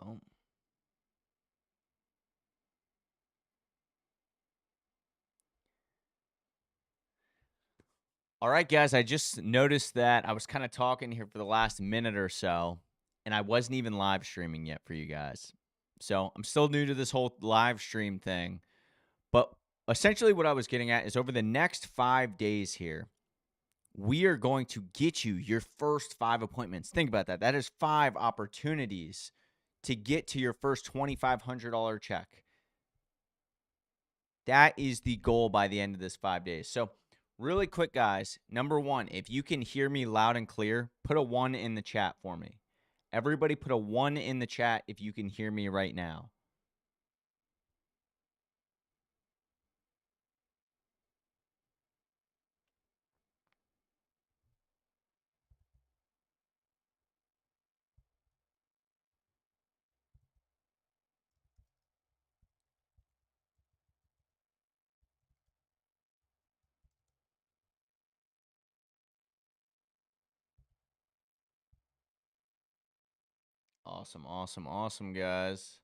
Boom. All right, guys, I just noticed that I was kind of talking here for the last minute or so, and I wasn't even live streaming yet for you guys. So I'm still new to this whole live stream thing. But essentially, what I was getting at is over the next 5 days here, we are going to get you your first 5 appointments. Think about that. That is 5 opportunities to get to your first $2,500 check. That is the goal by the end of this 5 days. So, really quick, guys. Number one, if you can hear me loud and clear, put a 1 in the chat for me. Everybody put a 1 in the chat if you can hear me right now. Awesome, awesome, awesome, guys.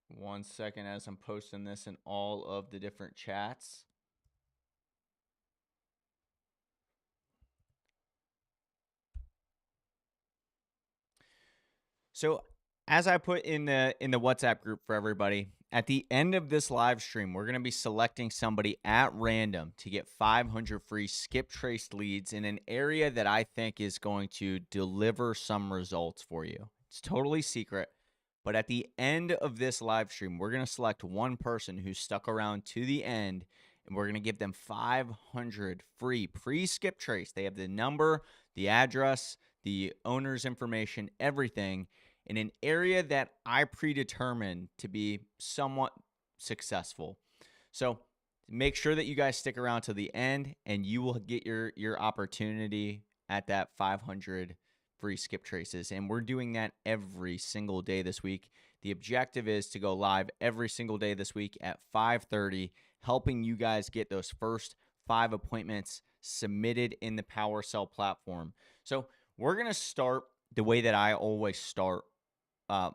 One second as I'm posting this in all of the different chats. So, as I put in the WhatsApp group for everybody, at the end of this live stream, we're going to be selecting somebody at random to get 500 free skip trace leads in an area that I think is going to deliver some results for you. It's totally secret, but at the end of this live stream, we're going to select one person who's stuck around to the end, and we're going to give them 500 free pre-skip trace. They have the number, the address, the owner's information, everything in an area that I predetermined to be somewhat successful. So make sure that you guys stick around to the end, and you will get your opportunity at that 500 free skip traces. And we're doing that every single day this week. The objective is to go live every single day this week at 5:30, helping you guys get those first 5 appointments submitted in the PowerSell platform. So we're going to start the way that I always start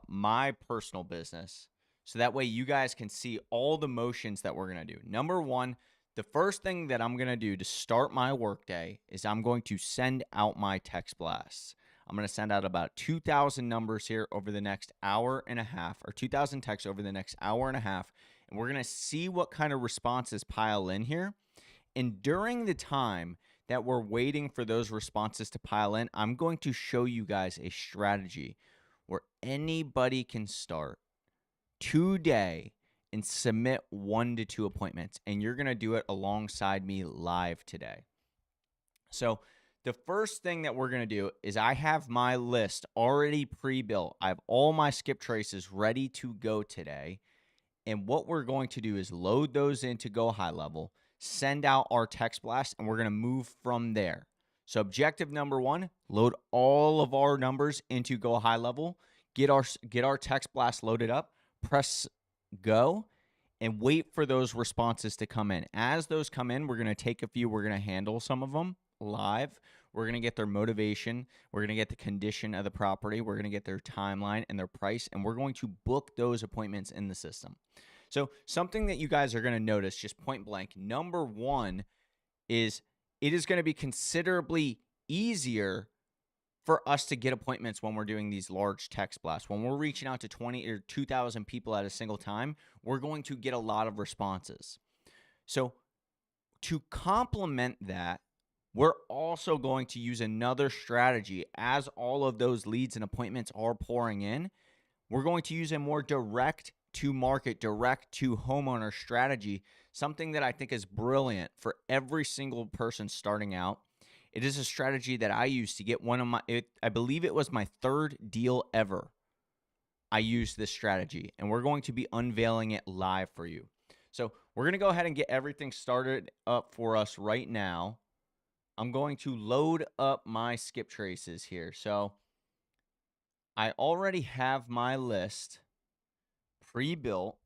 my personal business. So that way you guys can see all the motions that we're going to do. Number one, the first thing that I'm going to do to start my workday is I'm going to send out my text blasts. I'm going to send out about 2,000 numbers here over the next hour and a half, or 2,000 texts over the next hour and a half. And we're going to see what kind of responses pile in here. And during the time that we're waiting for those responses to pile in, I'm going to show you guys a strategy where anybody can start today and submit 1 to 2 appointments. And you're going to do it alongside me live today. So the first thing that we're going to do is I have my list already pre-built. I have all my skip traces ready to go today. And what we're going to do is load those into Go High Level, send out our text blast, and we're going to move from there. So objective number one, load all of our numbers into Go High Level, get our text blast loaded up, press go, and wait for those responses to come in. As those come in, we're going to take a few, we're going to handle some of them live. We're going to get their motivation. We're going to get the condition of the property. We're going to get their timeline and their price, and we're going to book those appointments in the system. So something that you guys are going to notice just point blank, number one is it is going to be considerably easier for us to get appointments when we're doing these large text blasts. When we're reaching out to 20 or 2,000 people at a single time, we're going to get a lot of responses. So to complement that, we're also going to use another strategy as all of those leads and appointments are pouring in. We're going to use a more direct to market, direct to homeowner strategy, something that I think is brilliant for every single person starting out. It is a strategy that I used to get I believe it was my 3rd deal ever. I used this strategy, and we're going to be unveiling it live for you. So we're going to go ahead and get everything started up for us right now. I'm going to load up my skip traces here. So I already have my list pre-built.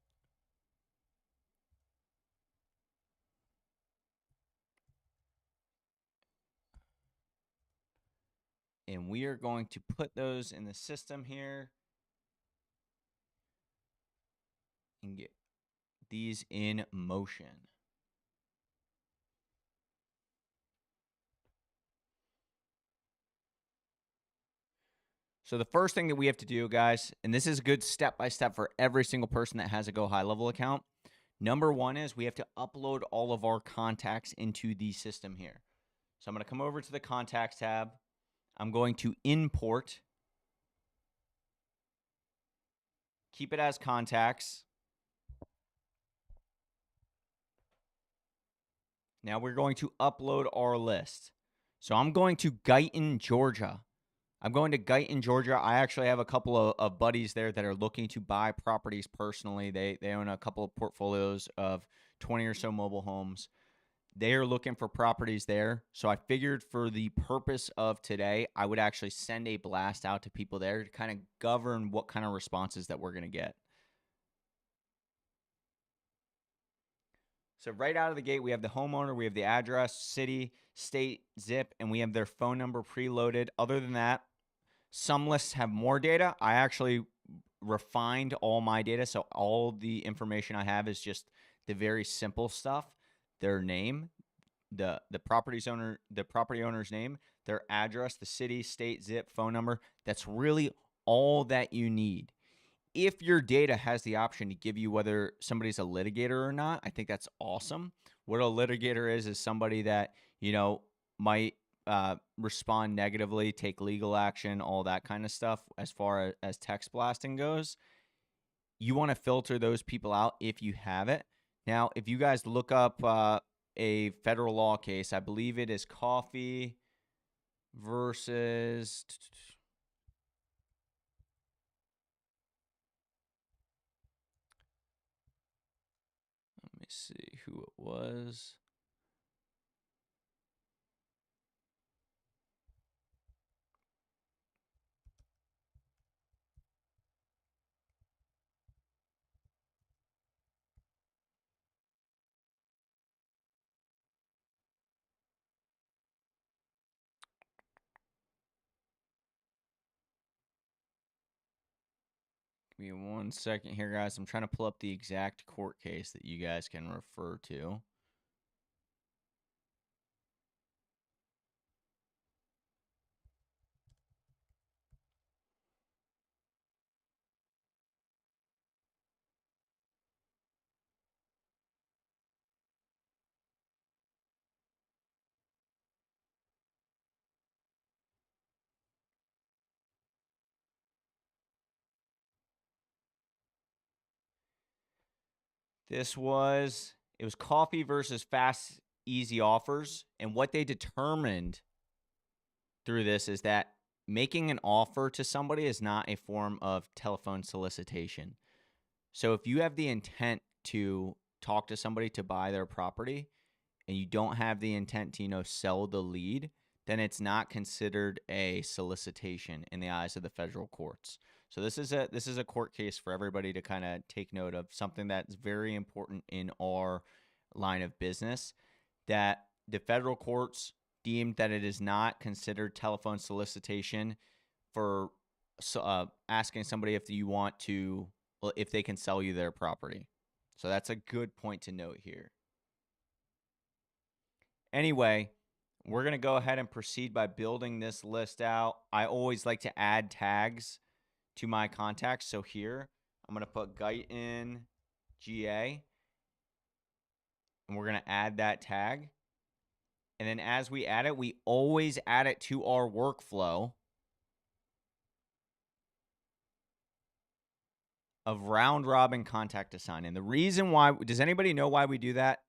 And we are going to put those in the system here and get these in motion. So the first thing that we have to do, guys, and this is a good step-by-step for every single person that has a Go High Level account. Number one is we have to upload all of our contacts into the system here. So I'm going to come over to the Contacts tab. I'm going to import. Keep it as contacts. Now we're going to upload our list. So I'm going to Guyton, Georgia. I'm going to Guyton, Georgia. I actually have a couple of buddies there that are looking to buy properties personally. They own a couple of portfolios of 20 or so mobile homes. They are looking for properties there. So I figured for the purpose of today, I would actually send a blast out to people there to kind of govern what kind of responses that we're going to get. So right out of the gate, we have the homeowner, we have the address, city, state, zip, and we have their phone number preloaded. Other than that, some lists have more data. I actually refined all my data, so all the information I have is just the very simple stuff: their name, the property owner's name, their address, the city, state, zip, phone number. That's really all that you need. If your data has the option to give you whether somebody's a litigator or not, I think that's awesome. What a litigator is somebody that, might respond negatively, take legal action, all that kind of stuff as far as text blasting goes. You want to filter those people out if you have it. Now, if you guys look up a federal law case, I believe it is Coffee versus. Let me see who it was. Give me 1 second here, guys. I'm trying to pull up the exact court case that you guys can refer to. It was Coffee versus Fast Easy Offers. And what they determined through this is that making an offer to somebody is not a form of telephone solicitation. So if you have the intent to talk to somebody to buy their property and you don't have the intent to, sell the lead, then it's not considered a solicitation in the eyes of the federal courts. So this is a court case for everybody to kind of take note of, something that's very important in our line of business, that the federal courts deemed that it is not considered telephone solicitation for asking somebody if they can sell you their property. So that's a good point to note here. Anyway, we're going to go ahead and proceed by building this list out. I always like to add tags to my contacts. So here, I'm going to put Guyton GA, and we're going to add that tag. And then as we add it, we always add it to our workflow of round robin contact assigning. The reason why, does anybody know why we do that?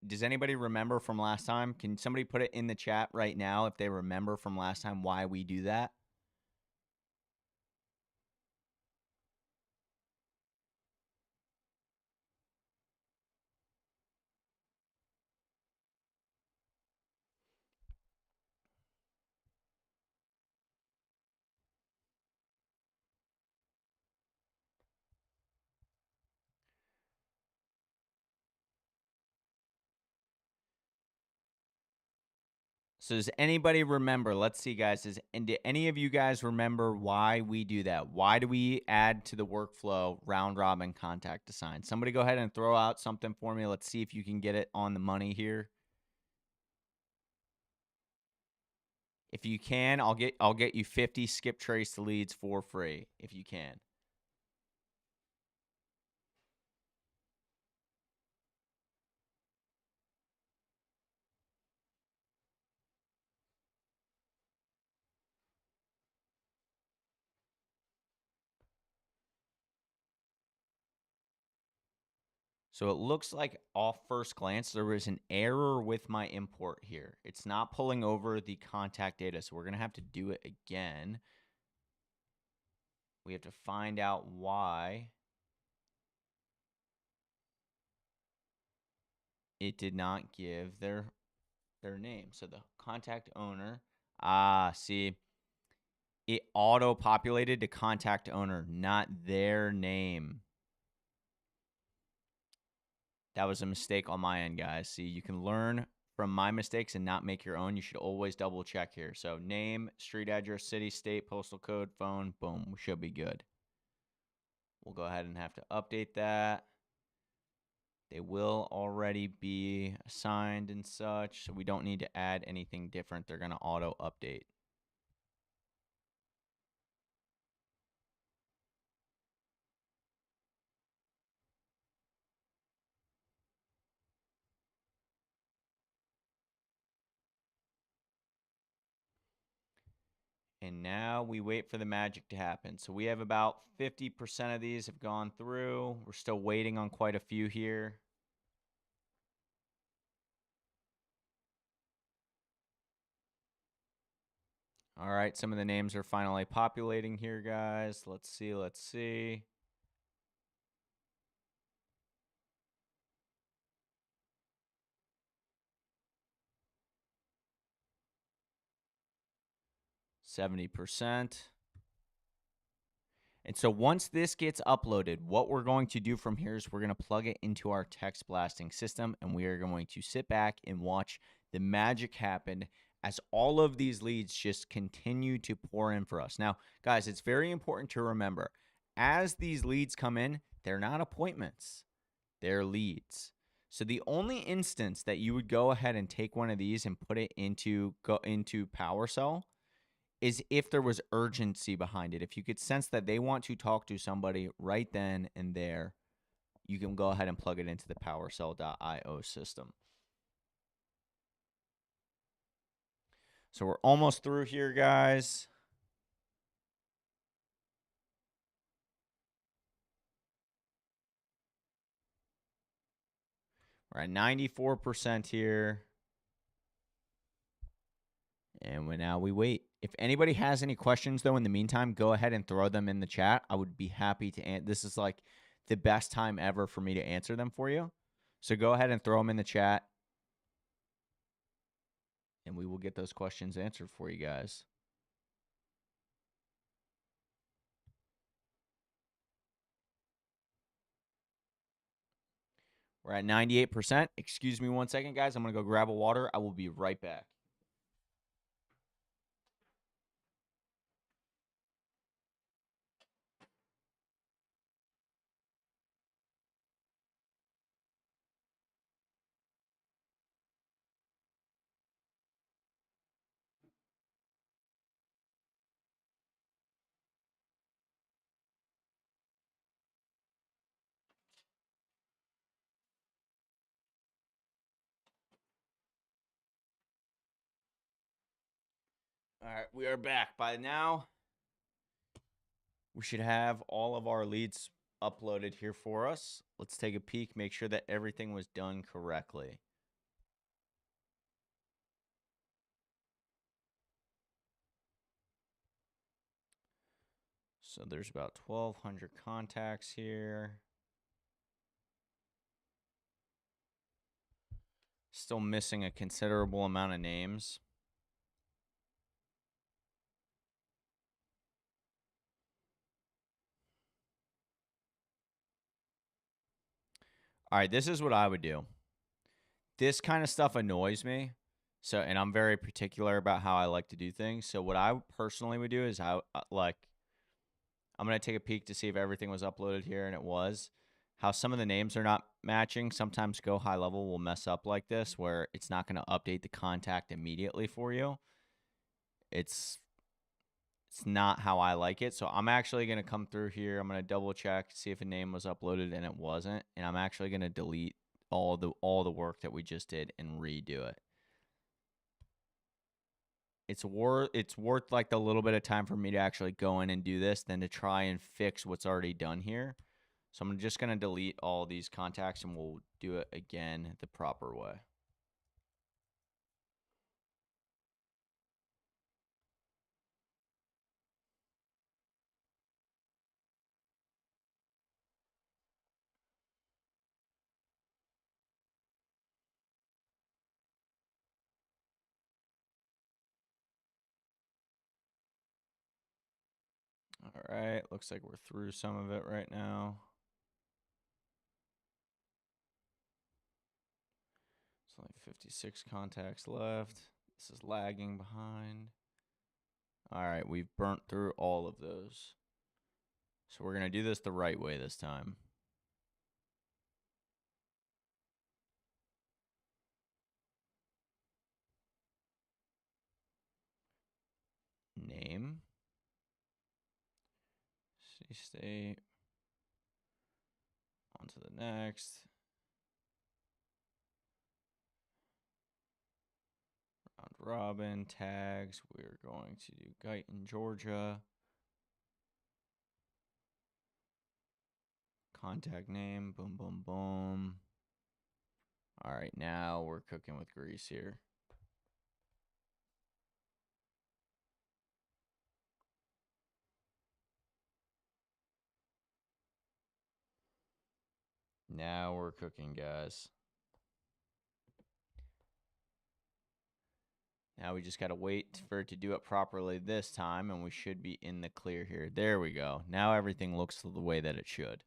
Does anybody remember from last time? Can somebody put it in the chat right now if they remember from last time why we do that? So does anybody remember? Let's see, guys. Do any of you guys remember why we do that? Why do we add to the workflow round robin contact assign? Somebody go ahead and throw out something for me. Let's see if you can get it on the money here. If you can, I'll get you 50 skip trace leads for free if you can. So it looks like off first glance, there was an error with my import here. It's not pulling over the contact data, so we're going to have to do it again. We have to find out why it did not give their name. So the contact owner, see, it auto-populated to contact owner, not their name. That was a mistake on my end, guys. See, you can learn from my mistakes and not make your own. You should always double check here. So name, street address, city, state, postal code, phone, boom, we should be good. We'll go ahead and have to update that. They will already be assigned and such, so we don't need to add anything different. They're going to auto update. And now we wait for the magic to happen. So we have about 50% of these have gone through. We're still waiting on quite a few here. All right, some of the names are finally populating here, guys. Let's see, let's see. %. And so once this gets uploaded, what we're going to do from here is we're going to plug it into our text blasting system, and we are going to sit back and watch the magic happen as all of these leads just continue to pour in for us. Now, guys, it's very important to remember, as these leads come in, they're not appointments, they're leads. So the only instance that you would go ahead and take one of these and put it into PowerSell is if there was urgency behind it. If you could sense that they want to talk to somebody right then and there, you can go ahead and plug it into the PowerSell.io system. So we're almost through here, guys. We're at 94% here. And now we wait. If anybody has any questions, though, in the meantime, go ahead and throw them in the chat. I would be happy to answer. This is like the best time ever for me to answer them for you. So go ahead and throw them in the chat, and we will get those questions answered for you guys. We're at 98%. Excuse me one second, guys. I'm going to go grab a water. I will be right back. All right, we are back. By now, we should have all of our leads uploaded here for us. Let's take a peek, make sure that everything was done correctly. So there's about 1,200 contacts here. Still missing a considerable amount of names. All right, this is what I would do. This kind of stuff annoys me. So, and I'm very particular about how I like to do things. So, what I personally would do is I'm going to take a peek to see if everything was uploaded here, and it was. How some of the names are not matching. Sometimes Go High Level will mess up like this, where it's not going to update the contact immediately for you. It's not how I like it. So I'm actually going to come through here. I'm going to double check, see if a name was uploaded, and it wasn't. And I'm actually going to delete all the work that we just did and redo it. It's worth like the little bit of time for me to actually go in and do this than to try and fix what's already done here. So I'm just going to delete all these contacts and we'll do it again the proper way. All right, looks like we're through some of it right now. It's only 56 contacts left. This is lagging behind. All right, we've burnt through all of those. So we're going to do this the right way this time. Name. City, state. On to the next. Round robin. Tags. We're going to do Guyton, Georgia. Contact name. Boom, boom, boom. All right, now we're cooking with grease here. Now we're cooking, guys. Now we just got to wait for it to do it properly this time, and we should be in the clear here. There we go. Now everything looks the way that it should.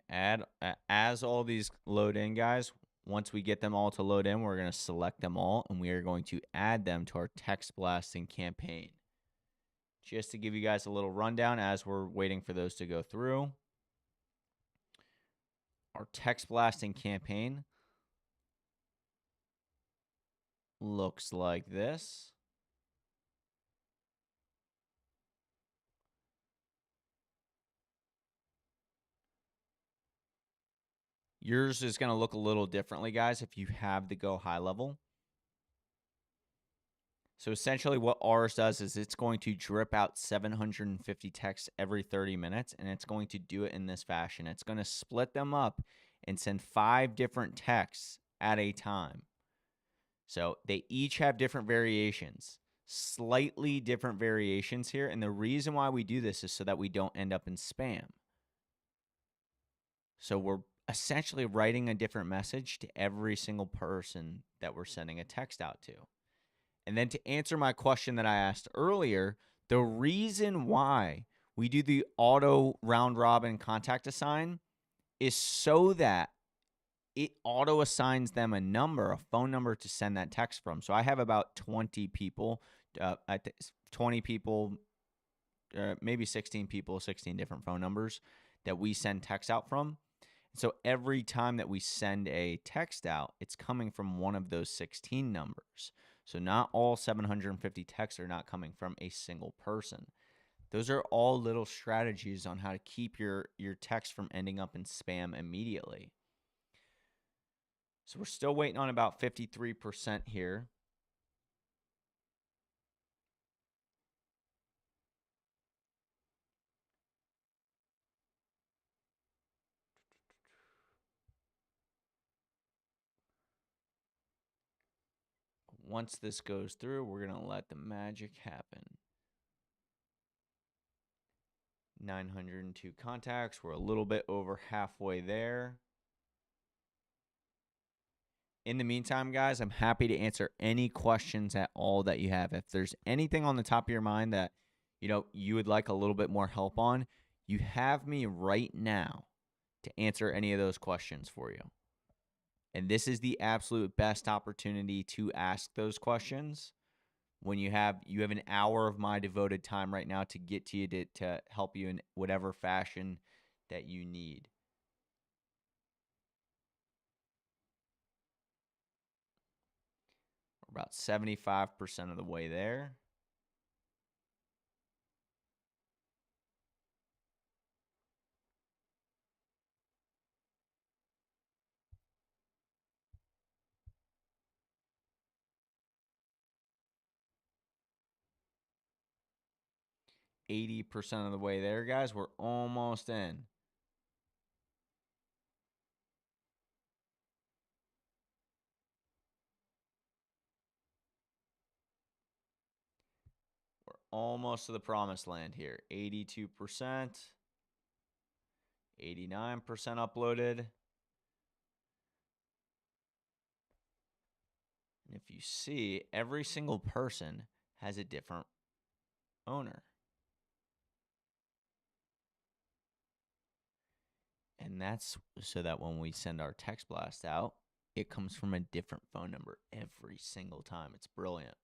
And as all these load in, guys, once we get them all to load in, we're going to select them all, and we are going to add them to our text blasting campaign. Just to give you guys a little rundown as we're waiting for those to go through. Our text blasting campaign looks like this. Yours is going to look a little differently, guys, if you have the Go High Level. So essentially what ours does is it's going to drip out 750 texts every 30 minutes, and it's going to do it in this fashion. It's going to split them up and send 5 different texts at a time. So they each have different variations, slightly different variations here. And the reason why we do this is so that we don't end up in spam. So we're essentially writing a different message to every single person that we're sending a text out to. And then to answer my question that I asked earlier, the reason why we do the auto round robin contact assign is so that it auto assigns them a number, a phone number to send that text from. So I have about 20 people, 20 people, maybe 16 people, 16 different phone numbers that we send texts out from. So every time that we send a text out, it's coming from one of those 16 numbers. So not all 750 texts are not coming from a single person. Those are all little strategies on how to keep your text from ending up in spam immediately. So we're still waiting on about 53% here. Once this goes through, we're going to let the magic happen. 902 contacts. We're a little bit over halfway there. In the meantime, guys, I'm happy to answer any questions at all that you have. If there's anything on the top of your mind that, you would like a little bit more help on, you have me right now to answer any of those questions for you. And this is the absolute best opportunity to ask those questions when you have an hour of my devoted time right now to get to you to help you in whatever fashion that you need. We're about 75% of the way there. %80 of the way there, guys. We're almost in. We're almost to the promised land here. 82%, 89% uploaded. And if you see, every single person has a different owner. And that's so that when we send our text blast out, it comes from a different phone number every single time. It's brilliant.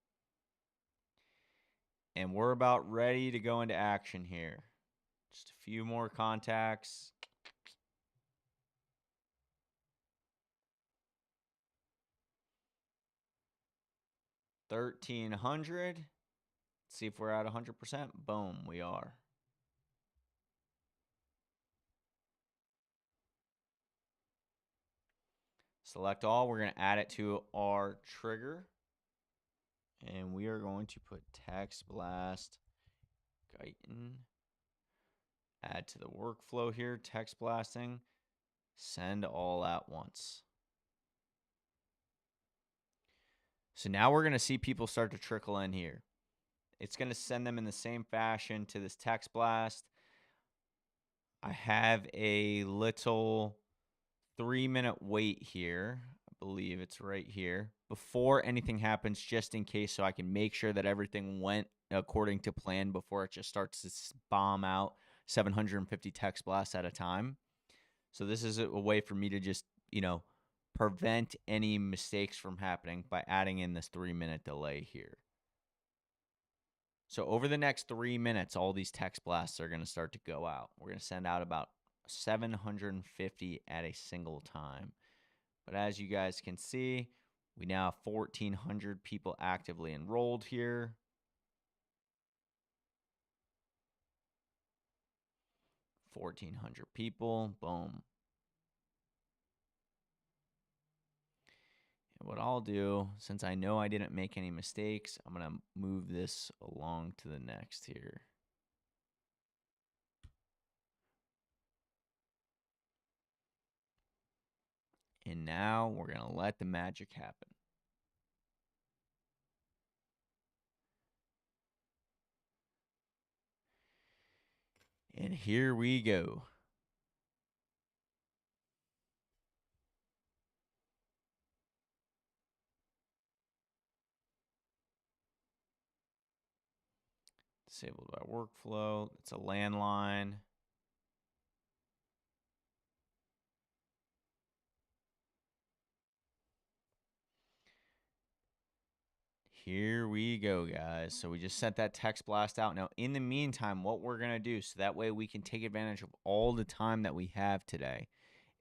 And we're about ready to go into action here. Just a few more contacts. $1,300. Let's see if we're at 100%. Boom, we are. Select all. We're going to add it to our trigger. And we are going to put text blast Guyton. Add to the workflow here, text blasting. Send all at once. So now we're going to see people start to trickle in here. It's going to send them in the same fashion to this text blast. I have a little 3-minute wait here. I believe it's right here before anything happens, just in case, so I can make sure that everything went according to plan before it just starts to bomb out 750 text blasts at a time. So this is a way for me to just, prevent any mistakes from happening by adding in this 3-minute delay here. So over the next 3 minutes, all these text blasts are going to start to go out. We're going to send out about 750 at a single time. But as you guys can see, we now have 1,400 people actively enrolled here. $1,400 people. Boom. And what I'll do, since I know I didn't make any mistakes, I'm going to move this along to the next here. And now we're going to let the magic happen. And here we go. Disabled by workflow. It's a landline. Here we go, guys. So we just sent that text blast out. Now, in the meantime, what we're going to do, so that way we can take advantage of all the time that we have today,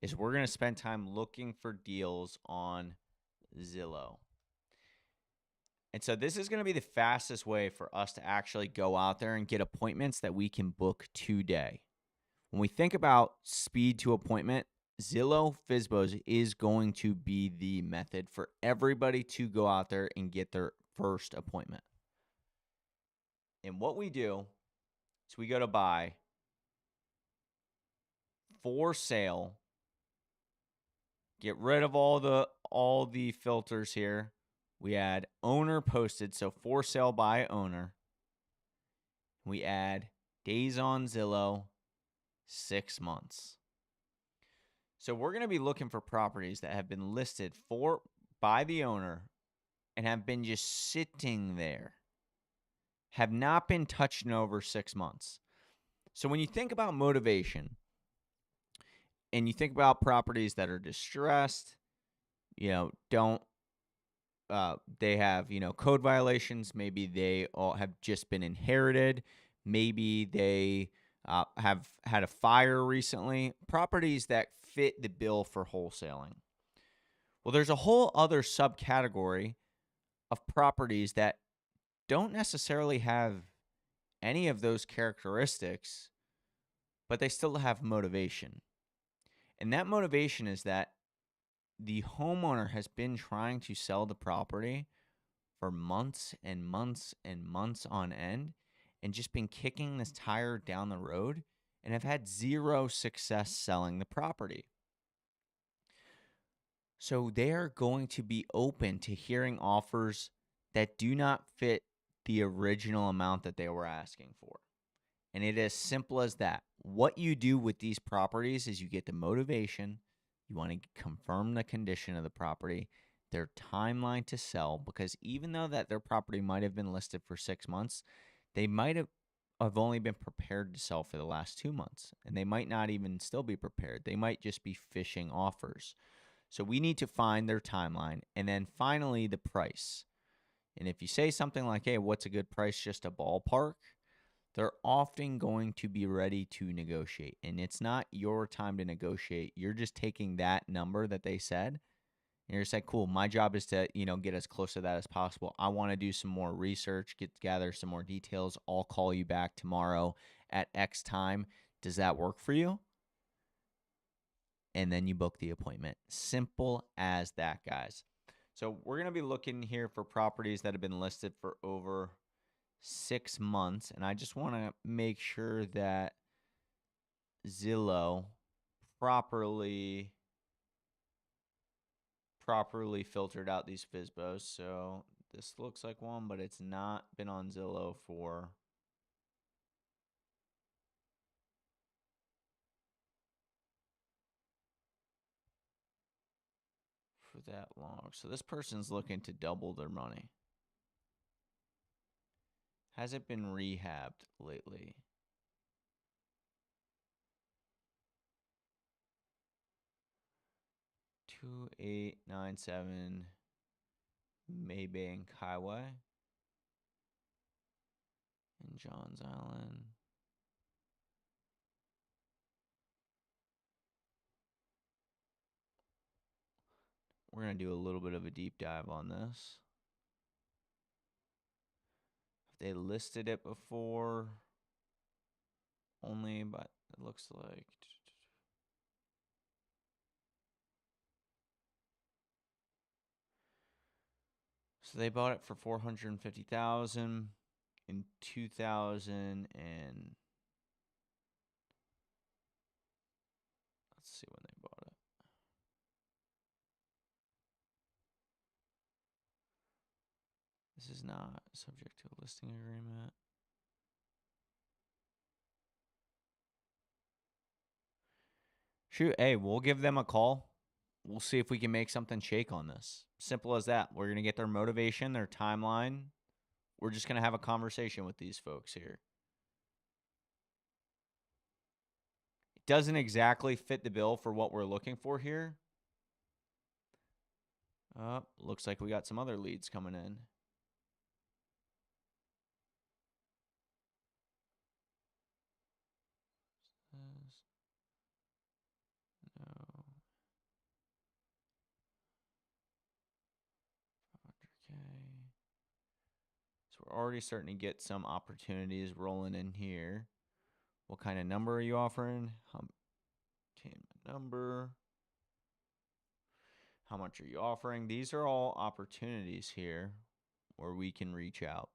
is we're going to spend time looking for deals on Zillow. And so this is going to be the fastest way for us to actually go out there and get appointments that we can book today. When we think about speed to appointment, Zillow FSBOs is going to be the method for everybody to go out there and get their first appointment. And what we do is we go to buy, for sale, get rid of all the filters here. We add owner posted, so for sale by owner. We add days on Zillow, 6 months. So we're going to be looking for properties that have been listed by the owner and have been just sitting there, have not been touched in over 6 months. So when you think about motivation and you think about properties that are distressed, don't they have, code violations, maybe they all have just been inherited, maybe they have had a fire recently, properties that fit the bill for wholesaling. Well, there's a whole other subcategory of properties that don't necessarily have any of those characteristics, but they still have motivation. And that motivation is that the homeowner has been trying to sell the property for months and months and months on end and just been kicking this tire down the road and have had zero success selling the property. So they are going to be open to hearing offers that do not fit the original amount that they were asking for. And it is simple as that. What you do with these properties is you get the motivation, you want to confirm the condition of the property, their timeline to sell, because even though that their property might have been listed for 6 months, they might have only been prepared to sell for the last 2 months, and they might not even still be prepared. They might just be fishing offers. So we need to find their timeline, and then finally the price. And if you say something like, hey, what's a good price, just a ballpark, they're often going to be ready to negotiate. And it's not your time to negotiate. You're just taking that number that they said, and you're just like, cool, my job is to, get as close to that as possible. I want to do some more research, gather some more details. I'll call you back tomorrow at X time. Does that work for you? And then you book the appointment. Simple as that, guys. So we're going to be looking here for properties that have been listed for over 6 months. And I just want to make sure that Zillow properly filtered out these FSBOs. So this looks like one, but it's not been on Zillow for that long. So this person's looking to double their money. Has it been rehabbed lately? Two 2897 Maybank Highway in Johns Island. We're going to do a little bit of a deep dive on this. Have they listed it before? Only, but it looks like. So they bought it for $450,000 in 2000 and let's see when they bought it. This is not subject to a listing agreement. Shoot, hey, we'll give them a call. We'll see if we can make something shake on this. Simple as that. We're going to get their motivation, their timeline. We're just going to have a conversation with these folks here. It doesn't exactly fit the bill for what we're looking for here. Looks like we got some other leads coming in. No. 500K. So we're already starting to get some opportunities rolling in here. What kind of number are you offering? Obtain my number. How much are you offering? These are all opportunities here where we can reach out.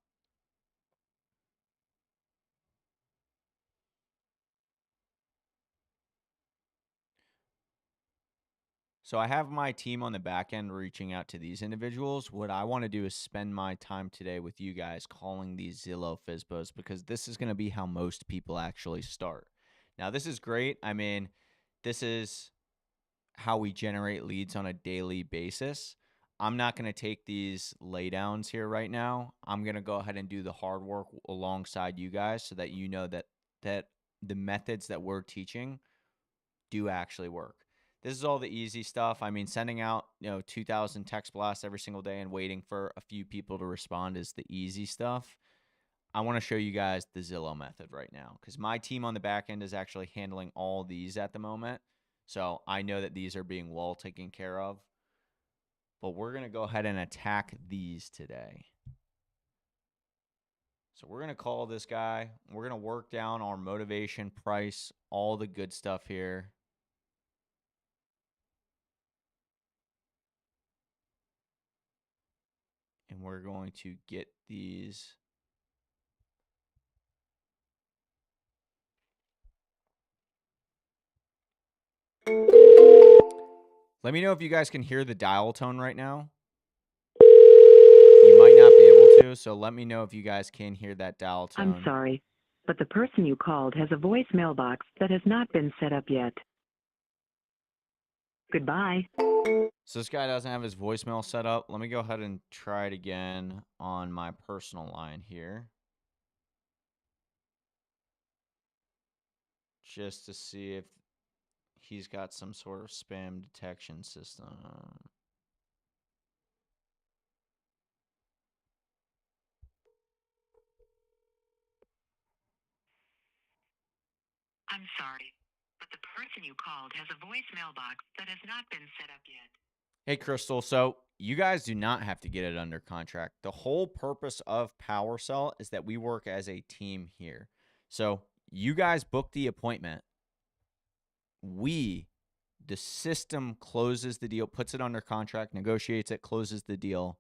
So I have my team on the back end reaching out to these individuals. What I want to do is spend my time today with you guys calling these Zillow FSBOs, because this is going to be how most people actually start. Now, this is great. I mean, this is how we generate leads on a daily basis. I'm not going to take these laydowns here right now. I'm going to go ahead and do the hard work alongside you guys so that you know that the methods that we're teaching do actually work. This is all the easy stuff. I mean, sending out, 2,000 text blasts every single day and waiting for a few people to respond is the easy stuff. I want to show you guys the Zillow method right now because my team on the back end is actually handling all these at the moment. So I know that these are being well taken care of. But we're going to go ahead and attack these today. So we're going to call this guy. We're going to work down our motivation, price, all the good stuff here. And we're going to get these. Let me know if you guys can hear the dial tone right now. You might not be able to, so let me know if you guys can hear that dial tone. I'm sorry, but the person you called has a voicemail box that has not been set up yet. Goodbye. So this guy doesn't have his voicemail set up. Let me go ahead and try it again on my personal line here, just to see if he's got some sort of spam detection system. I'm sorry, but the person you called has a voicemail box that has not been set up yet. Hey, Crystal. So you guys do not have to get it under contract. The whole purpose of PowerSell is that we work as a team here. So you guys book the appointment. The system closes the deal, puts it under contract, negotiates it, closes the deal,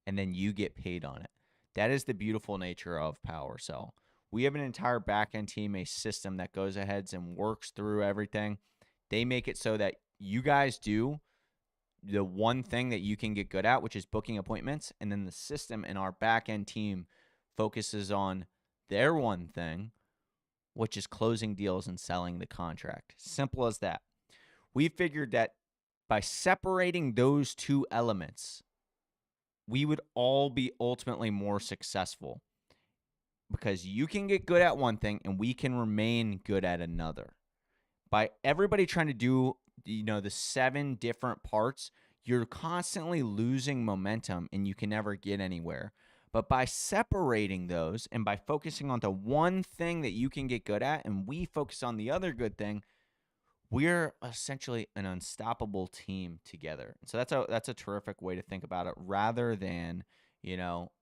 and then you get paid on it. That is the beautiful nature of PowerSell. We have an entire backend team, a system that goes ahead and works through everything. They make it so that you guys do the one thing that you can get good at, which is booking appointments. And then the system and our back end team focuses on their one thing, which is closing deals and selling the contract. Simple as that. We figured that by separating those two elements, we would all be ultimately more successful because you can get good at one thing and we can remain good at another. By everybody trying to do, the 7 different parts, you're constantly losing momentum and you can never get anywhere. But by separating those and by focusing on the one thing that you can get good at and we focus on the other good thing, we're essentially an unstoppable team together. So that's a terrific way to think about it rather than,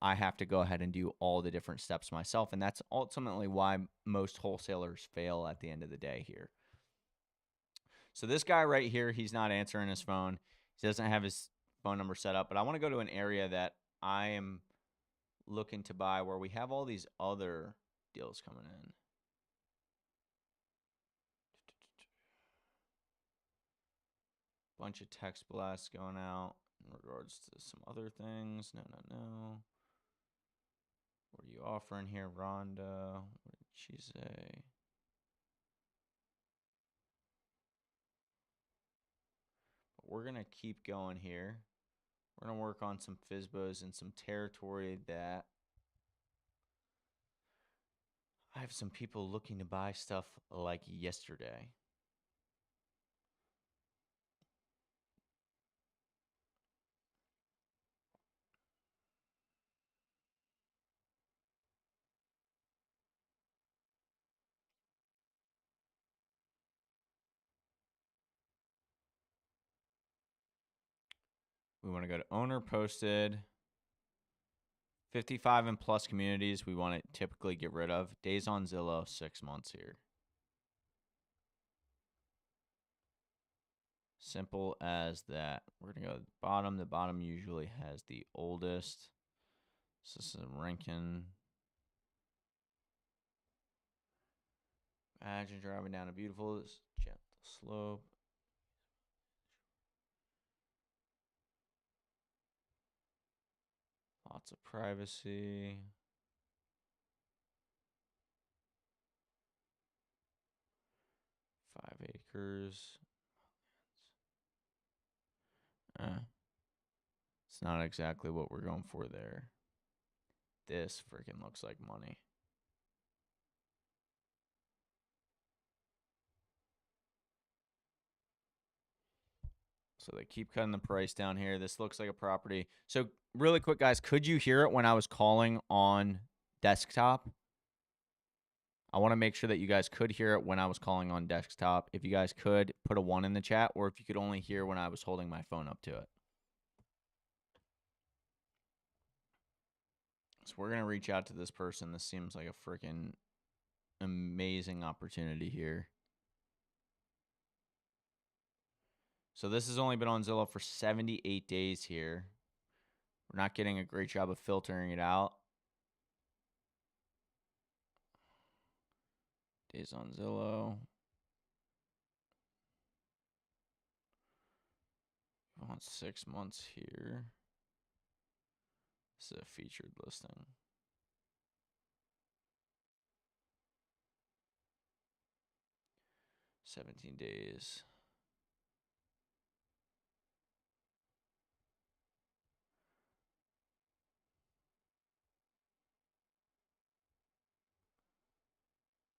I have to go ahead and do all the different steps myself. And that's ultimately why most wholesalers fail at the end of the day here. So this guy right here, he's not answering his phone. He doesn't have his phone number set up, but I want to go to an area that I am looking to buy where we have all these other deals coming in. Bunch of text blasts going out in regards to some other things. No. What are you offering here, Rhonda? What did she say? But we're going to keep going here. We're going to work on some FISBOs in some territory that I have some people looking to buy stuff like yesterday. We want to go to owner posted. 55 and plus communities we want to typically get rid of. Days on Zillow, 6 months here. Simple as that. We're going to go to the bottom. The bottom usually has the oldest. So this is ranking. Imagine driving down a beautiful, gentle slope. Lots of privacy. 5 acres. It's not exactly what we're going for there. This freaking looks like money. So they keep cutting the price down here. This looks like a property. So really quick, guys, could you hear it when I was calling on desktop? I want to make sure that you guys could hear it when I was calling on desktop. If you guys could, put a 1 in the chat, or if you could only hear when I was holding my phone up to it. So we're going to reach out to this person. This seems like a freaking amazing opportunity here. So this has only been on Zillow for 78 days here. We're not getting a great job of filtering it out. Days on Zillow. I want 6 months here. This is a featured listing. $17 days.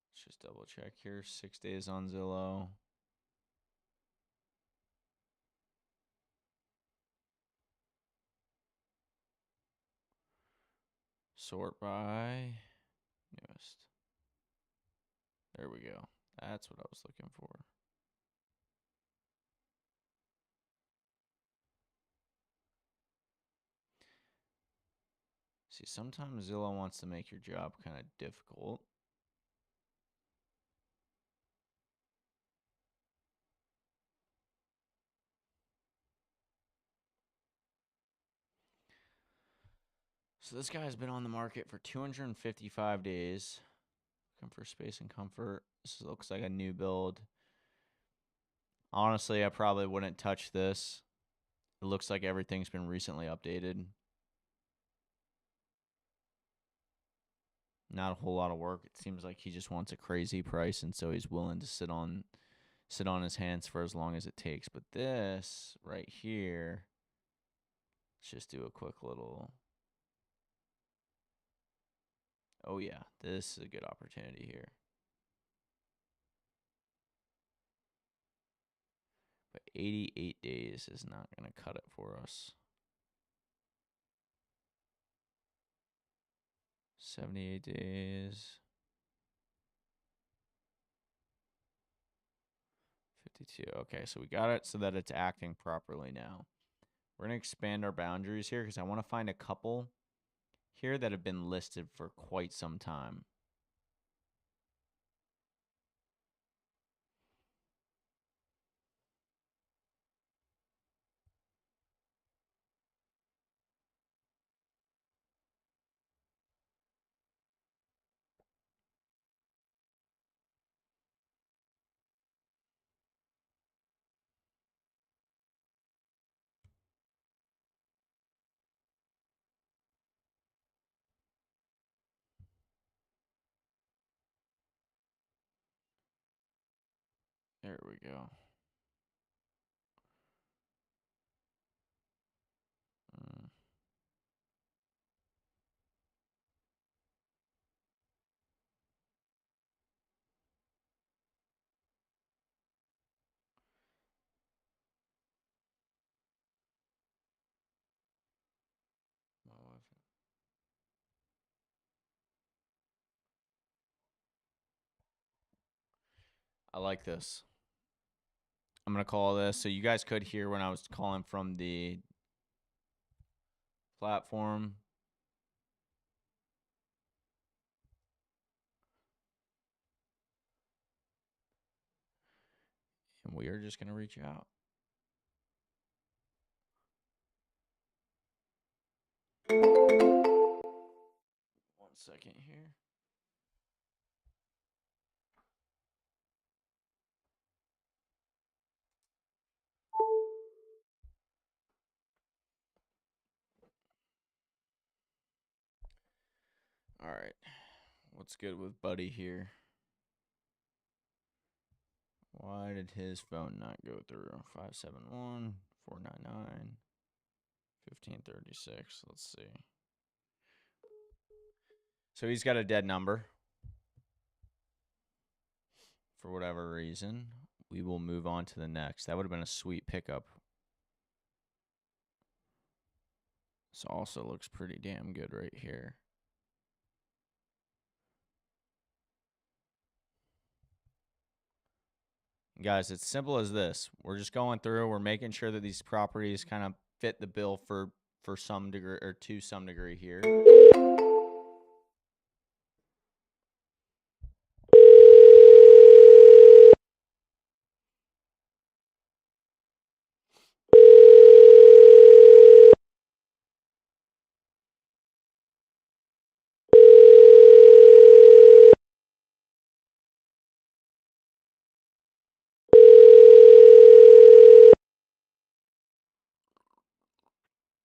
Let's just double check here. 6 days on Zillow. Sort by newest. There we go. That's what I was looking for. See, sometimes Zillow wants to make your job kind of difficult. So this guy's been on the market for 255 days. Looking for space and comfort. This looks like a new build. Honestly, I probably wouldn't touch this. It looks like everything's been recently updated. Not a whole lot of work. It seems like he just wants a crazy price, and so he's willing to sit on his hands for as long as it takes. But this right here, let's just do a quick little. Oh yeah, this is a good opportunity here. But 88 days is not going to cut it for us. 78 days. 52. Okay, so we got it so that it's acting properly now. We're going to expand our boundaries here because I want to find a couple here that have been listed for quite some time. There we go. Mm. My wife. I like this. I'm going to call this. So you guys could hear when I was calling from the platform. And we are just going to reach out. One second here. All right. What's good with Buddy here? Why did his phone not go through? 571 499. 1536. Let's see. So he's got a dead number. For whatever reason, we will move on to the next. That would have been a sweet pickup. This also looks pretty damn good right here. Guys, it's simple as this. We're just going through. We're making sure that these properties kind of fit the bill for some degree or to some degree here.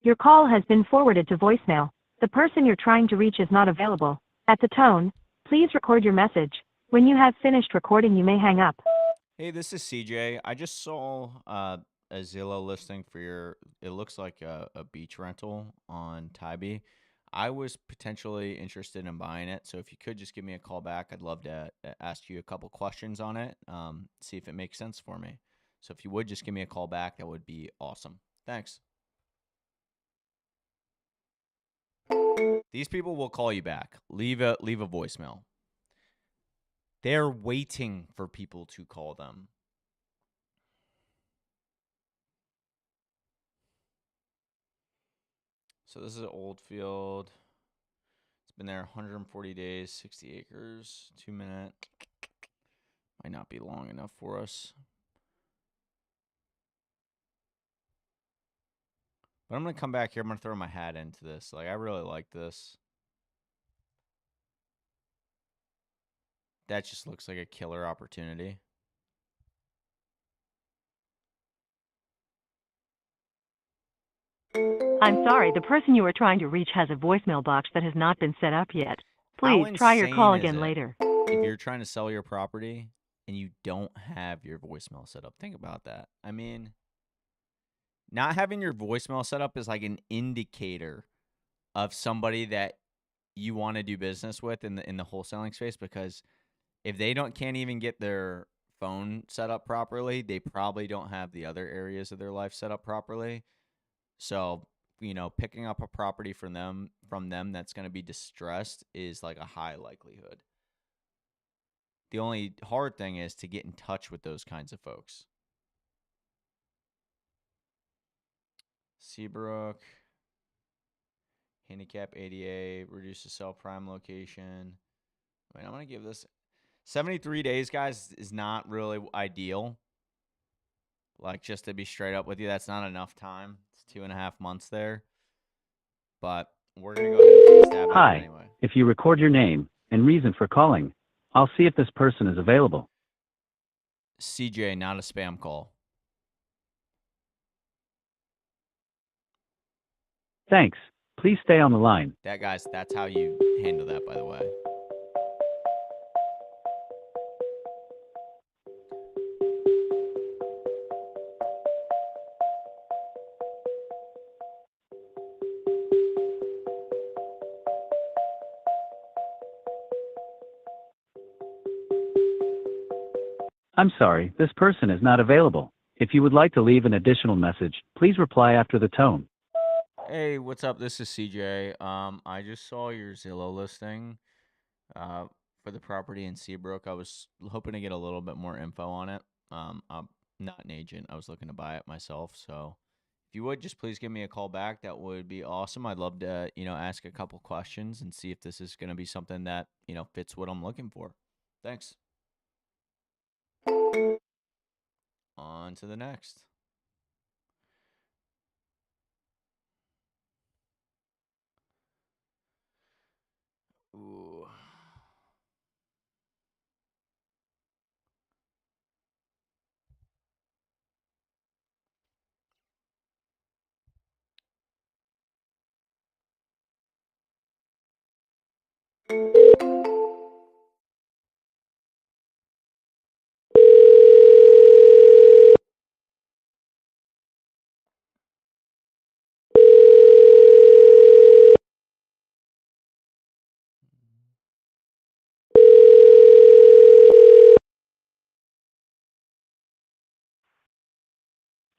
Your call has been forwarded to voicemail. The person you're trying to reach is not available. At the tone, please record your message. When you have finished recording, you may hang up. Hey, this is CJ. I just saw a Zillow listing for your, it looks like a beach rental on Tybee. I was potentially interested in buying it. So if you could just give me a call back, I'd love to ask you a couple questions on it, see if it makes sense for me. So if you would just give me a call back, that would be awesome. Thanks. These people will call you back. Leave a voicemail. They're waiting for people to call them. So this is an old field. It's been there 140 days, 60 acres, 2 minute. Might not be long enough for us. But I'm going to come back here. I'm going to throw my hat into this. Like, I really like this. That just looks like a killer opportunity. I'm sorry, the person you are trying to reach has a voicemail box that has not been set up yet. How Please try your call insane is again it later. if you're trying to sell your property and you don't have your voicemail set up? Think about that. I mean, not having your voicemail set up is like an indicator of somebody that you want to do business with in the wholesaling space, because if they can't even get their phone set up properly, they probably don't have the other areas of their life set up properly. So, picking up a property from them that's going to be distressed is like a high likelihood. The only hard thing is to get in touch with those kinds of folks. Seabrook, handicap ADA, reduce the sell prime location. I mean, I'm going to give this 73 days, guys, is not really ideal. Like, just to be straight up with you, that's not enough time. It's 2.5 months there. But we're going to go ahead and take a stab at it Hi, anyway. if you record your name and reason for calling, I'll see if this person is available. CJ, not a spam call. Thanks. Please stay on the line. That's how you handle that, by the way. I'm sorry, this person is not available. If you would like to leave an additional message, please reply after the tone. Hey, what's up? This is CJ. I just saw your Zillow listing for the property in Seabrook. I was hoping to get a little bit more info on it. I'm not an agent. I was looking to buy it myself. So if you would just please give me a call back, that would be awesome. I'd love to, ask a couple questions and see if this is going to be something that, fits what I'm looking for. Thanks. On to the next. Ooh.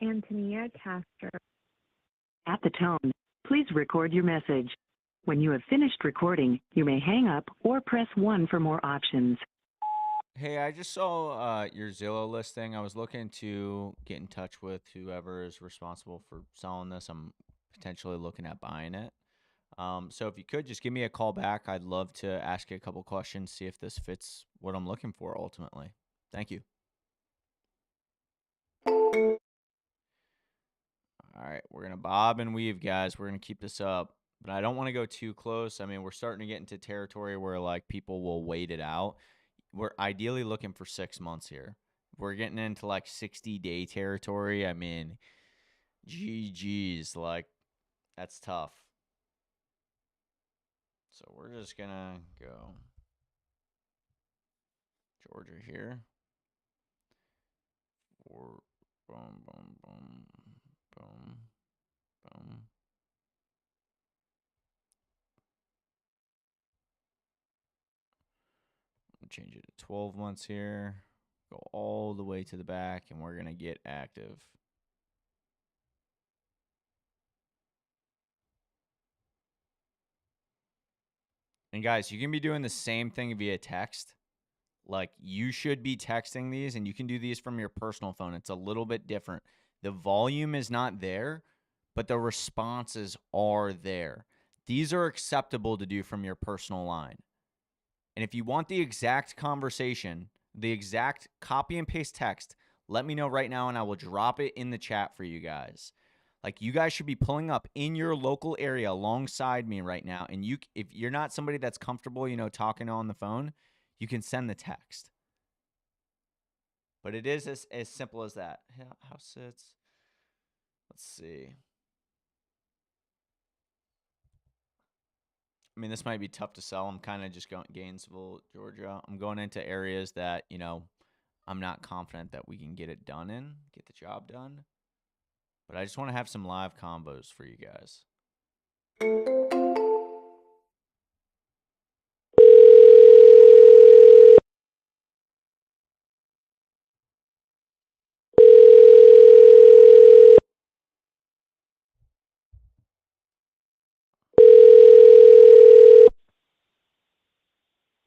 Antonia Castro. At the tone, please record your message. When you have finished recording, you may hang up or press 1 for more options. Hey, I just saw your Zillow listing. I was looking to get in touch with whoever is responsible for selling this. I'm potentially looking at buying it. So if you could just give me a call back, I'd love to ask you a couple questions, see if this fits what I'm looking for ultimately. Thank you. All right, we're going to bob and weave, guys. We're going to keep this up, but I don't want to go too close. I mean, we're starting to get into territory where like people will wait it out. We're ideally looking for 6 months here. We're getting into like 60-day territory. I mean, GG's, like that's tough. So we're just going to go Georgia here. Or boom, boom, boom, boom, boom. Change it to 12 months here. Go all the way to the back, and we're going to get active. And guys, you can be doing the same thing via text. Like you should be texting these, and you can do these from your personal phone. It's a little bit different. The volume is not there, but the responses are there. These are acceptable to do from your personal line. And if you want the exact conversation, the exact copy and paste text, let me know right now and I will drop it in the chat for you guys. Like you guys should be pulling up in your local area alongside me right now. And if you're not somebody that's comfortable, talking on the phone, you can send the text. But it is as simple as that. House sits. Let's see. I mean, this might be tough to sell. I'm kind of just going Gainesville, Georgia. I'm going into areas that, I'm not confident that we can get it done get the job done. But I just want to have some live combos for you guys.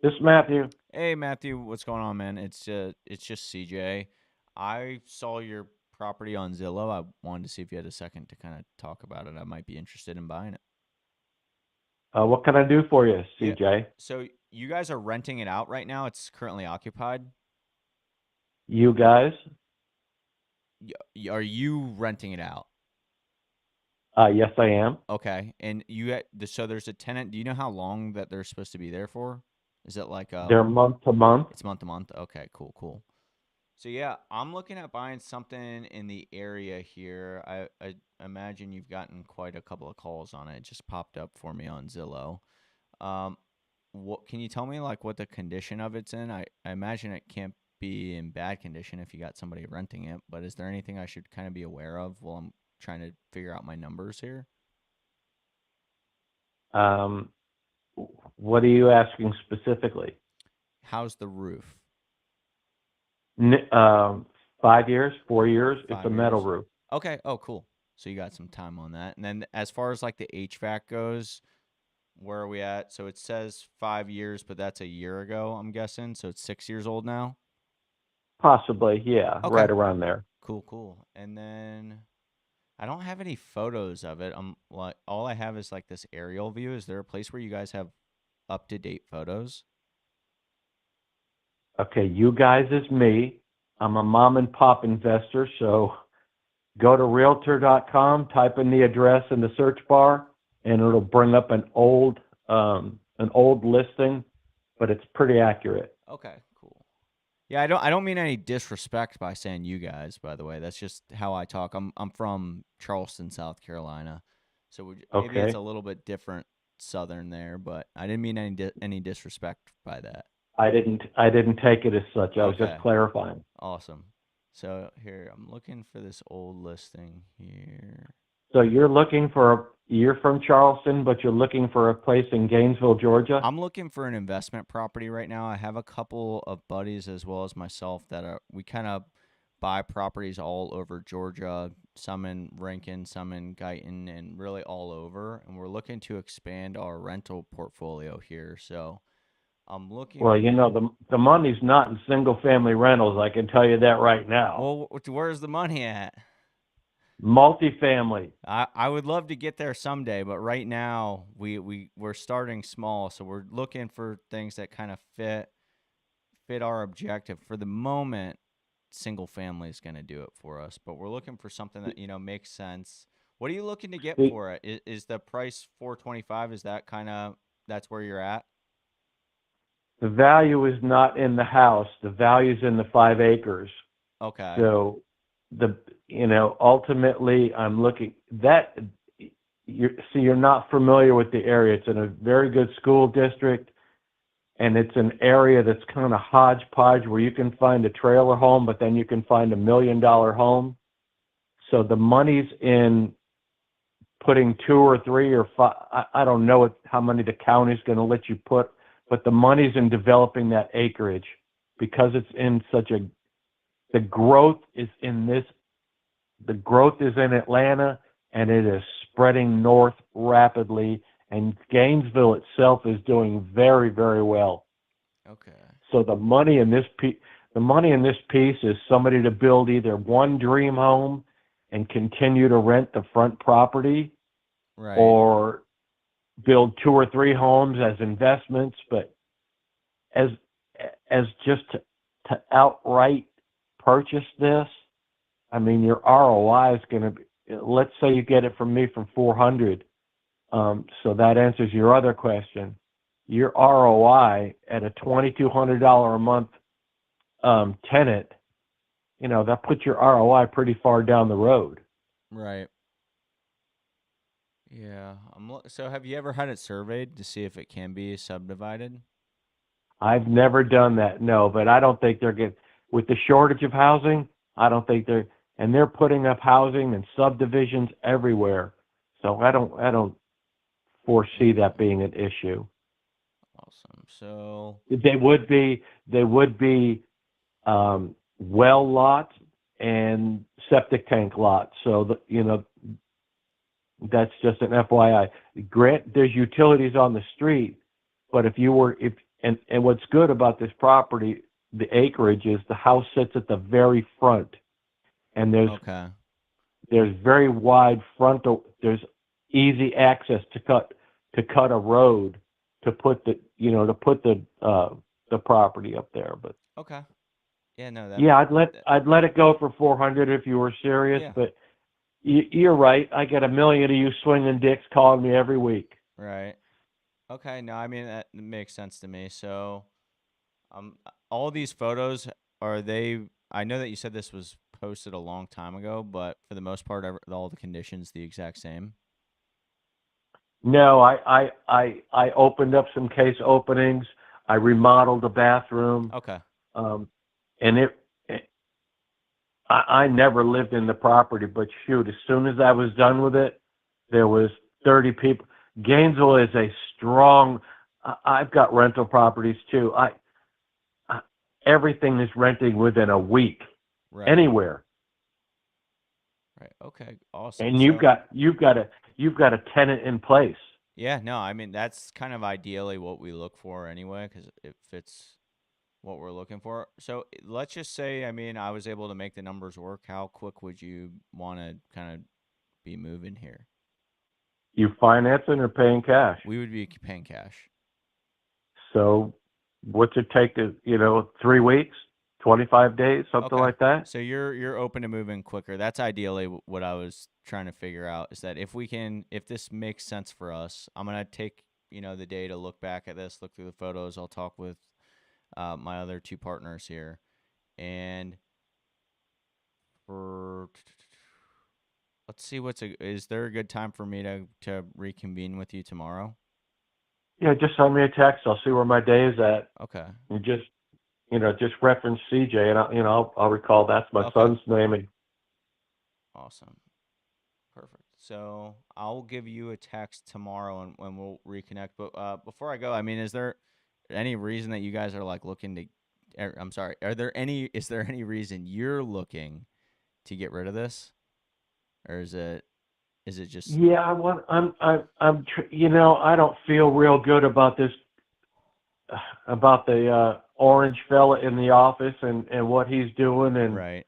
This is Matthew. Hey, Matthew, what's going on, man? It's just CJ. I saw your property on Zillow. I wanted to see if you had a second to kind of talk about it. I might be interested in buying it. What can I do for you, Yeah. CJ? So you guys are renting it out right now. It's currently occupied. You guys? Are you renting it out? Yes, I am. Okay. And so there's a tenant. Do you know how long that they're supposed to be there for? Is it like They're month to month. It's month to month. Okay, cool. So yeah, I'm looking at buying something in the area here. I imagine you've gotten quite a couple of calls on it. It just popped up for me on Zillow. What can you tell me like what the condition of it's in? I imagine it can't be in bad condition if you got somebody renting it, but is there anything I should kind of be aware of while I'm trying to figure out my numbers here? What are you asking specifically? How's the roof? 5 years, 4 years? 5 It's a metal years? roof. Okay. Oh, cool. So you got some time on that. And then as far as like the HVAC goes, where are we at? So it says 5 years, but that's a year ago, I'm guessing. So it's 6 years old now. Possibly, yeah, Okay. right around there. Cool. And then I don't have any photos of it. I'm like, all I have is like this aerial view. Is there a place where you guys have up-to-date photos? Okay, you guys is me. I'm a mom and pop investor, so go to realtor.com, type in the address in the search bar, and it'll bring up an old listing, but it's pretty accurate. Okay, cool. Yeah, I don't mean any disrespect by saying you guys, by the way. That's just how I talk. I'm from Charleston, South Carolina. So maybe it's Okay. a little bit different southern there, but I didn't mean any disrespect by that. I didn't take it as such. I was Okay. just clarifying. Awesome. So here, I'm looking for this old listing here. So you're from Charleston, but you're looking for a place in Gainesville, Georgia? I'm looking for an investment property right now. I have a couple of buddies as well as myself that we kind of buy properties all over Georgia, some in Rankin, some in Guyton, and really all over. And we're looking to expand our rental portfolio here. So I'm looking. Well, the money's not in single family rentals. I can tell you that right now. Well, where's the money at? Multifamily. I would love to get there someday, but right now we're starting small, so we're looking for things that kind of fit our objective. For the moment, single family is going to do it for us, but we're looking for something that makes sense. What are you looking to get The, for it? Is the price 425? Is that that's where you're at? the value is not in the house. The value is in the 5 acres. Okay. So ultimately I'm looking that you're not familiar with the area. It's in a very good school district, and it's an area that's kind of hodgepodge where you can find a trailer home, but then you can find $1 million home. So the money's in putting 2 or 3 or 5. I don't know how many the county's going to let you put, but the money's in developing that acreage because it's in the growth is in this. The growth is in Atlanta, and it is spreading north rapidly. And Gainesville itself is doing very, very well. Okay. So the money in this piece is somebody to build either one dream home and continue to rent the front property, Right. or build 2 or 3 homes as investments. But as just to outright purchase this, I mean, your ROI is going to be, let's say you get it from me for 400. So that answers your other question. Your ROI at a $2,200 a month tenant, that puts your ROI pretty far down the road. Right. Yeah. So have you ever had it surveyed to see if it can be subdivided? I've never done that, no, but I don't think they're getting, with the shortage of housing, I don't think they're putting up housing and subdivisions everywhere. So I don't foresee that being an issue. Awesome. So, They would be well lots and septic tank lots. So that's just an FYI. Grant, there's utilities on the street, but and what's good about this property, the acreage, is the house sits at the very front, and okay. there's very wide frontal. There's easy access to cut a road to put the property up there. But Okay. Yeah, no, yeah, that I'd let it go for 400 if you were serious. yeah, But you're right. I get a million of you swinging dicks calling me every week. right. Okay, no, I mean that makes sense to me. So, all these photos I know that you said this was posted a long time ago, but for the most part, all the conditions the exact same. No, I opened up some case openings. I remodeled the bathroom, Okay. and I never lived in the property, but shoot, as soon as I was done with it, there was 30 people. Gainesville is a strong. I've got rental properties too. Everything is renting within a week, Right. anywhere, Right. Okay. Awesome. and So, you've got a tenant in place. yeah, no, I mean that's kind of ideally what we look for anyway, because it fits what we're looking for. So let's just say, I mean, I was able to make the numbers work. How quick would you want to kind of be moving here? You financing or paying cash. We would be paying cash. So, what's it take to 3 weeks, 25 days, something Okay. like that? So you're open to moving quicker. That's ideally what I was trying to figure out, is that if this makes sense for us, I'm gonna take the day to look back at this, look through the photos. I'll talk with my other two partners here, and for let's see is there a good time for me to reconvene with you tomorrow? Yeah, just send me a text. I'll see where my day is at. Okay. And just reference CJ, and I'll recall that's my Okay. son's name. And Awesome. Perfect. So I'll give you a text tomorrow and we'll reconnect. But before I go, I mean, is there any reason that you guys are like looking to I'm sorry. Is there any reason you're looking to get rid of this, or is it just Yeah, I don't feel real good about this, about the orange fella in the office and what he's doing, right?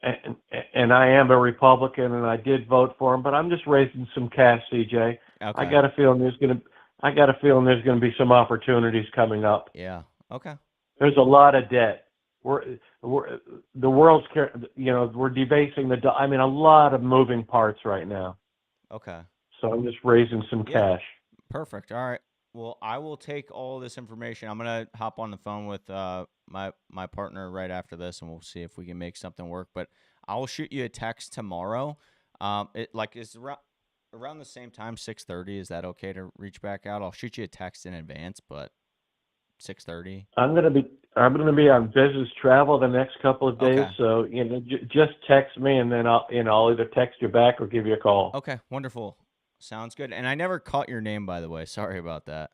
and and I am a Republican and I did vote for him, but I'm just raising some cash, CJ. I Okay. got a feeling there's gonna I got a feeling there's gonna be some opportunities coming up. Yeah. Okay. There's a lot of debt. We're the world's we're debasing I mean, a lot of moving parts right now. Okay. So I'm just raising some Yeah. cash. Perfect. All right. Well, I will take all this information. I'm gonna hop on the phone with my partner right after this, and we'll see if we can make something work. But I'll shoot you a text tomorrow. It like is around the same time, 6:30. Is that okay to reach back out? I'll shoot you a text in advance, but 6:30. I'm gonna be on business travel the next couple of days, Okay. so just text me and then I'll either text you back or give you a call. Okay. Wonderful. Sounds good. And I never caught your name, by the way. Sorry about that.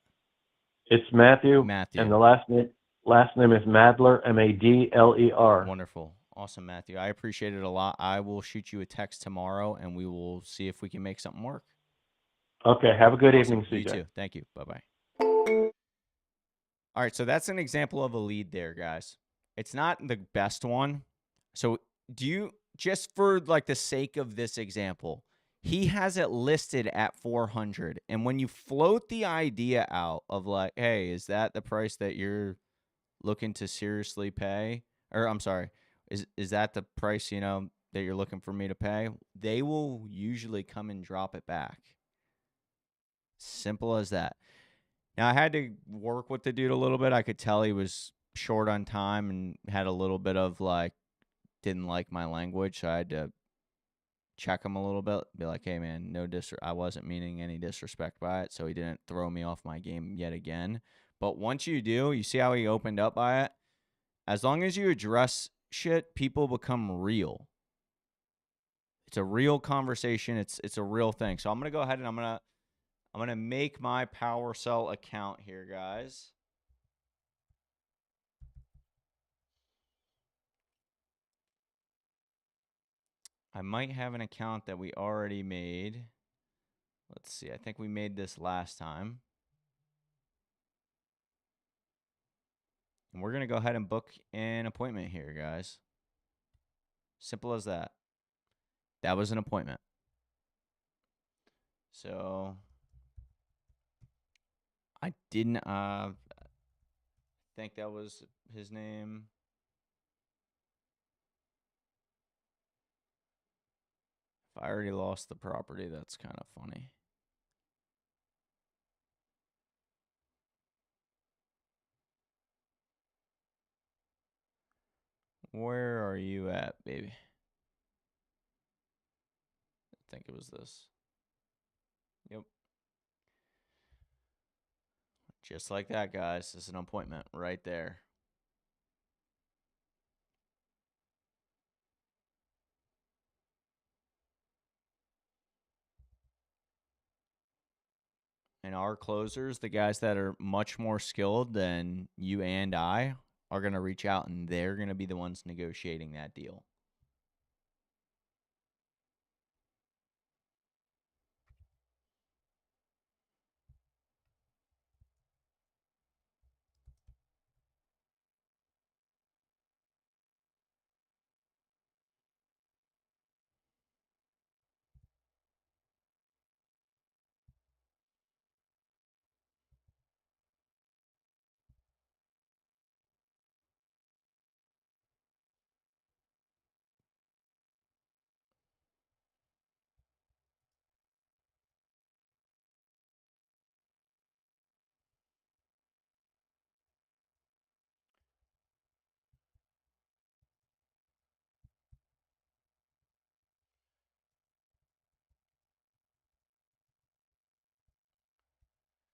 It's Matthew, and Matthew. the last name is Madler, Madler. Wonderful. Awesome, Matthew. I appreciate it a lot. I will shoot you a text tomorrow and we will see if we can make something work. Okay, have a good Awesome. evening, You CJ. too. Thank you. Bye bye. All right. So that's an example of a lead there, guys. It's not the best one. So do you, just for like the sake of this example, he has it listed at 400. And when you float the idea out of like, hey, is that the price that you're looking to seriously pay? Or I'm sorry, is that the price, that you're looking for me to pay? They will usually come and drop it back. Simple as that. Now I had to work with the dude a little bit. I could tell he was short on time and had a little bit of like didn't like my language, so I had to check him a little bit, be like, "Hey man, I wasn't meaning any disrespect by it." So he didn't throw me off my game yet again. But once you do, you see how he opened up by it? As long as you address shit, people become real. It's a real conversation. It's a real thing. So I'm gonna go ahead and I'm gonna make my PowerSell account here, guys. I might have an account that we already made. Let's see. I think we made this last time. And we're gonna go ahead and book an appointment here, guys. Simple as that. That was an appointment. So I didn't think that was his name. If I already lost the property, that's kind of funny. Where are you at, baby? I think it was this. Yep. Just like that, guys. It's an appointment right there. And our closers, the guys that are much more skilled than you and I, are going to reach out and they're going to be the ones negotiating that deal.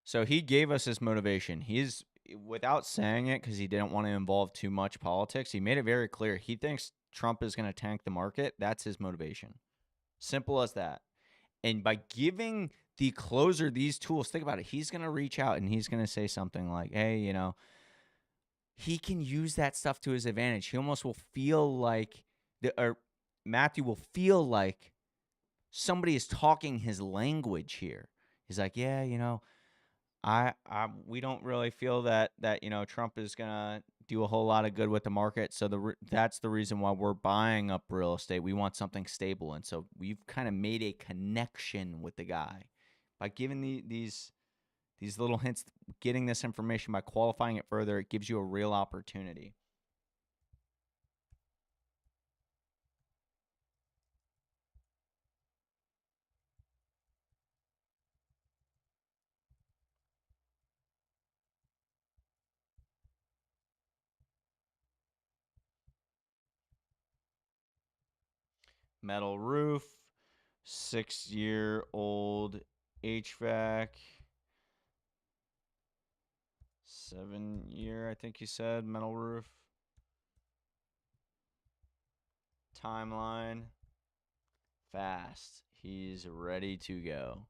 So he gave us his motivation. He's, without saying it because he didn't want to involve too much politics, he made it very clear. He thinks Trump is going to tank the market. That's his motivation. Simple as that. And by giving the closer these tools, think about it. He's going to reach out and he's going to say something like, hey, he can use that stuff to his advantage. He almost will feel like Matthew will feel like somebody is talking his language here. He's like, yeah, we don't really feel that Trump is gonna do a whole lot of good with the market. So that's the reason why we're buying up real estate. We want something stable, and so we've kind of made a connection with the guy by giving these little hints, getting this information, by qualifying it further. It gives you a real opportunity. Metal roof, 6-year-old HVAC, 7-year, I think you said, metal roof. Timeline, fast. He's ready to go.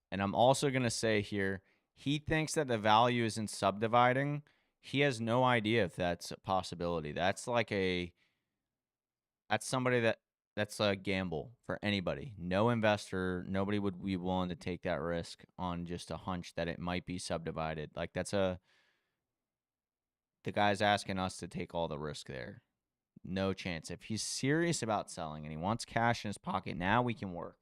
And I'm also going to say here, he thinks that the value is in subdividing. He has no idea if that's a possibility. That's somebody that's a gamble for anybody. No investor, nobody would be willing to take that risk on just a hunch that it might be subdivided. Like the guy's asking us to take all the risk there. No chance. If he's serious about selling and he wants cash in his pocket, now we can work.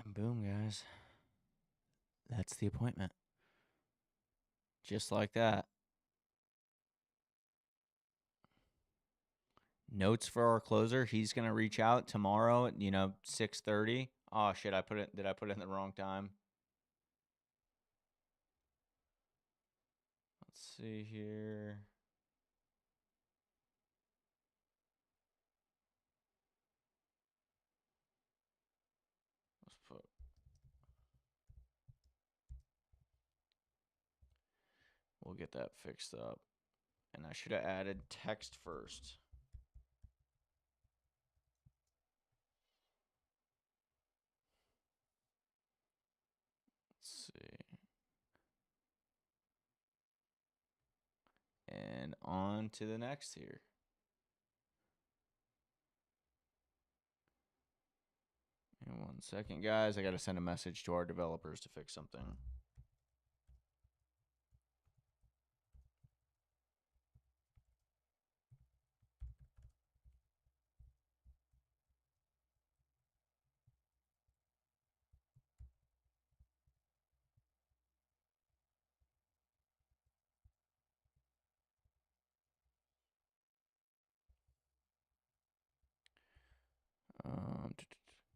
And boom, guys. That's the appointment. Just like that. Notes for our closer. He's going to reach out tomorrow at, 6:30. Oh shit, did I put it in the wrong time? Let's see here. We'll get that fixed up. And I should have added text first. Let's see. And on to the next here. And 1 second, guys. I got to send a message to our developers to fix something.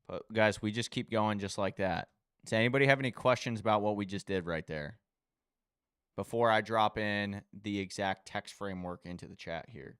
But guys, we just keep going just like that. Does anybody have any questions about what we just did right there? Before I drop in the exact text framework into the chat here.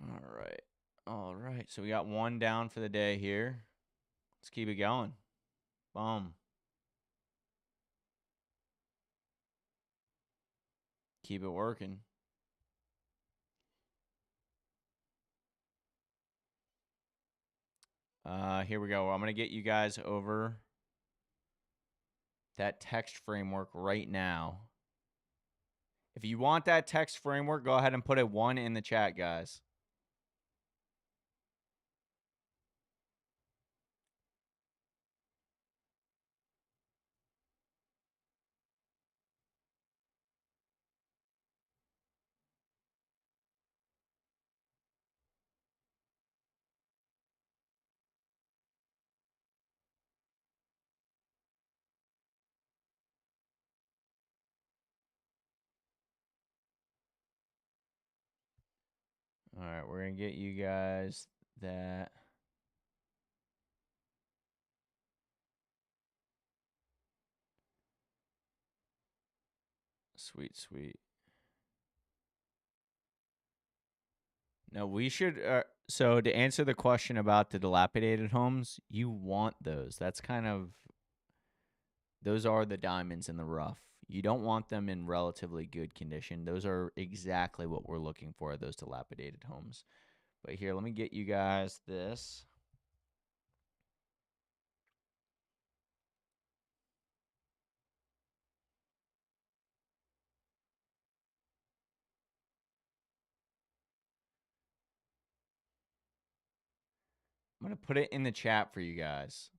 All right. All right. So we got one down for the day here. Let's keep it going. Boom. Keep it working. Here we go. I'm going to get you guys over that text framework right now. If you want that text framework, go ahead and put a 1 in the chat, guys. All right, we're going to get you guys that. Sweet, sweet. No, we should. So, to answer the question about the dilapidated homes, you want those. That's kind of. Those are the diamonds in the rough. You don't want them in relatively good condition. Those are exactly what we're looking for, those dilapidated homes. But here, let me get you guys this. I'm going to put it in the chat for you guys.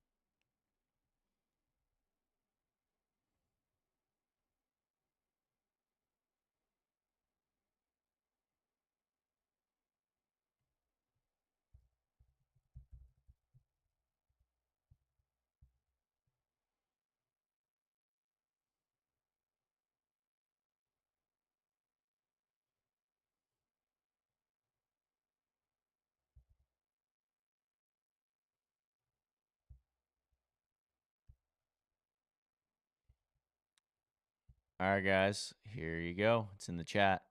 All right, guys, here you go. It's in the chat.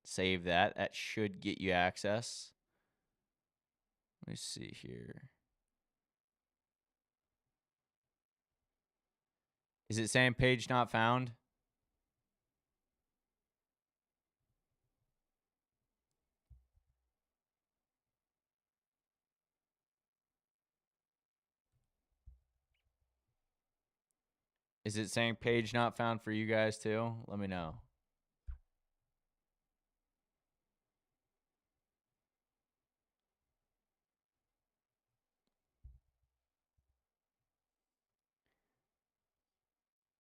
Save that. That should get you access. Let me see here. Is it saying page not found? Is it saying page not found for you guys too? Let me know.